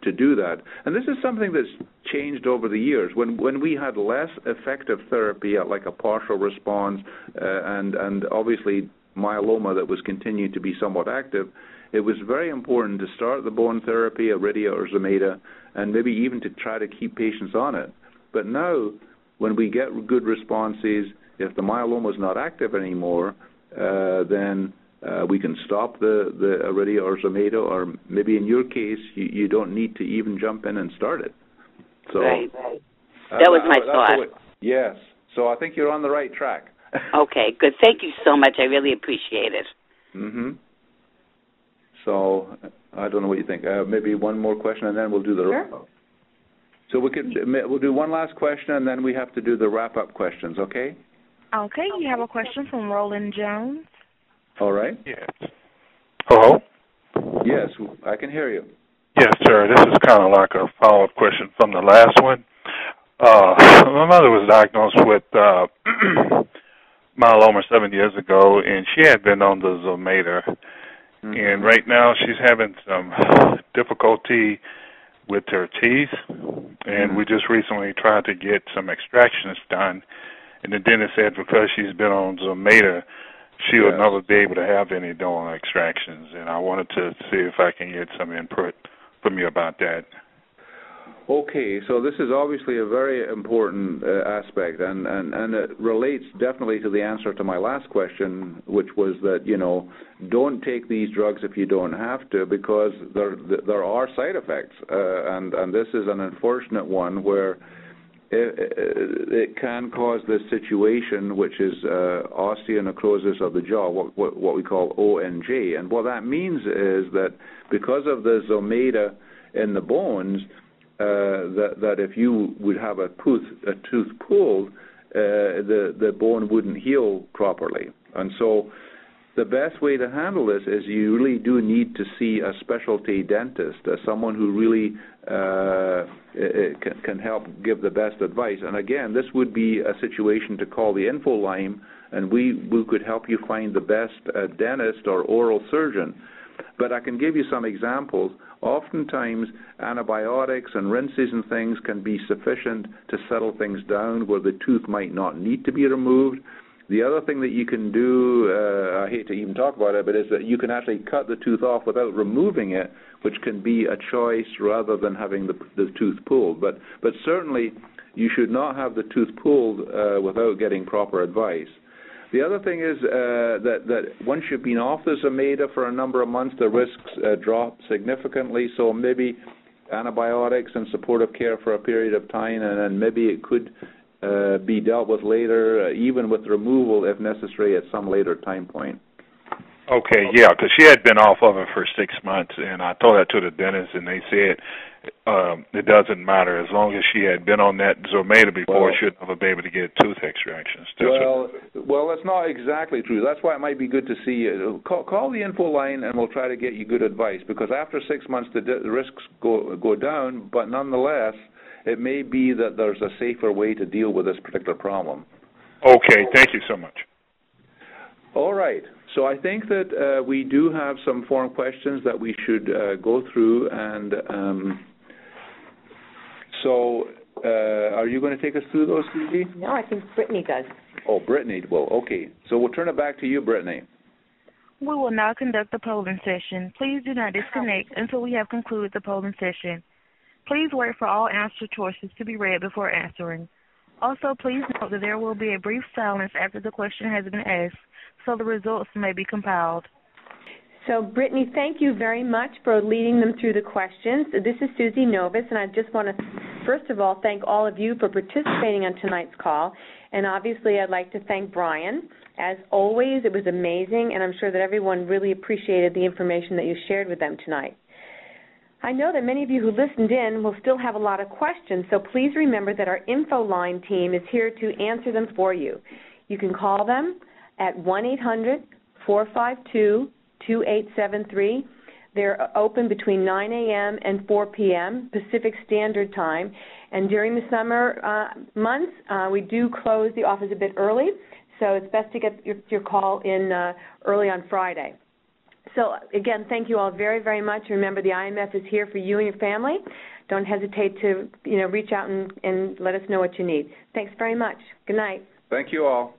to do that. And this is something that's changed over the years. When we had less effective therapy, like a partial response, and obviously myeloma that was continuing to be somewhat active, it was very important to start the bone therapy, Aradia or Zometa, and maybe even to try to keep patients on it. But now, when we get good responses, if the myeloma is not active anymore, then we can stop the Aradia or Zometa, or maybe in your case, you don't need to even jump in and start it. So right. That was my thought. Yes. So I think you're on the right track. Okay, good. Thank you so much. I really appreciate it. Mm-hmm. So I don't know what you think. Maybe one more question, and then we'll do the wrap-up. So we'll do one last question, and then we have to do the wrap-up questions, okay? Okay, you have a question from Roland Jones. All right. Yes. Hello? Yes, I can hear you. Yes, sir. This is kind of like a follow-up question from the last one. My mother was diagnosed with myeloma 7 years ago, and she had been on the Zometa. Mm-hmm. And right now she's having some difficulty with her teeth, and we just recently tried to get some extractions done, and the dentist said because she's been on Zometa, she will never be able to have any dental extractions, and I wanted to see if I can get some input from you about that. Okay, so this is obviously a very important aspect, and it relates definitely to the answer to my last question, which was that, don't take these drugs if you don't have to, because there are side effects, and this is an unfortunate one where it can cause this situation, which is osteonecrosis of the jaw, what we call ONJ. And what that means is that because of the Zometa in the bones, that if you would have a tooth pulled, the bone wouldn't heal properly. And so the best way to handle this is you really do need to see a specialty dentist, someone who really can help give the best advice. And again, this would be a situation to call the info line, and we could help you find the best dentist or oral surgeon. But I can give you some examples. Oftentimes, antibiotics and rinses and things can be sufficient to settle things down where the tooth might not need to be removed. The other thing that you can do, I hate to even talk about it, but is that you can actually cut the tooth off without removing it, which can be a choice rather than having the tooth pulled. But certainly, you should not have the tooth pulled without getting proper advice. The other thing is that once you've been off the Zometa for a number of months, the risks drop significantly. So maybe antibiotics and supportive care for a period of time, and then maybe it could be dealt with later, even with removal if necessary at some later time point. Okay, yeah, because she had been off of it for 6 months, and I told that to the dentist, and they said it doesn't matter. As long as she had been on that Zometa before, she would never be able to get tooth extractions. Well, that's not exactly true. That's why it might be good to see you. Call the info line, and we'll try to get you good advice, because after 6 months, the risks go down, but nonetheless, it may be that there's a safer way to deal with this particular problem. Okay, thank you so much. All right. So I think that we do have some form questions that we should go through, and are you going to take us through those, Susie? No, I think Brittany does. Oh, Brittany will. Okay. So we'll turn it back to you, Brittany. We will now conduct the polling session. Please do not disconnect until we have concluded the polling session. Please wait for all answer choices to be read before answering. Also, please note that there will be a brief silence after the question has been asked, so the results may be compiled. So, Brittany, thank you very much for leading them through the questions. This is Susie Novus, and I just want to, first of all, thank all of you for participating on tonight's call. And obviously, I'd like to thank Brian. As always, it was amazing, and I'm sure that everyone really appreciated the information that you shared with them tonight. I know that many of you who listened in will still have a lot of questions, so please remember that our info line team is here to answer them for you. You can call them at 1-800-452-2873. They're open between 9 a.m. and 4 p.m. Pacific Standard Time. And during the summer months, we do close the office a bit early, so it's best to get your call in early on Friday. So, again, thank you all very, very much. Remember, the IMF is here for you and your family. Don't hesitate to, reach out and let us know what you need. Thanks very much. Good night. Thank you all.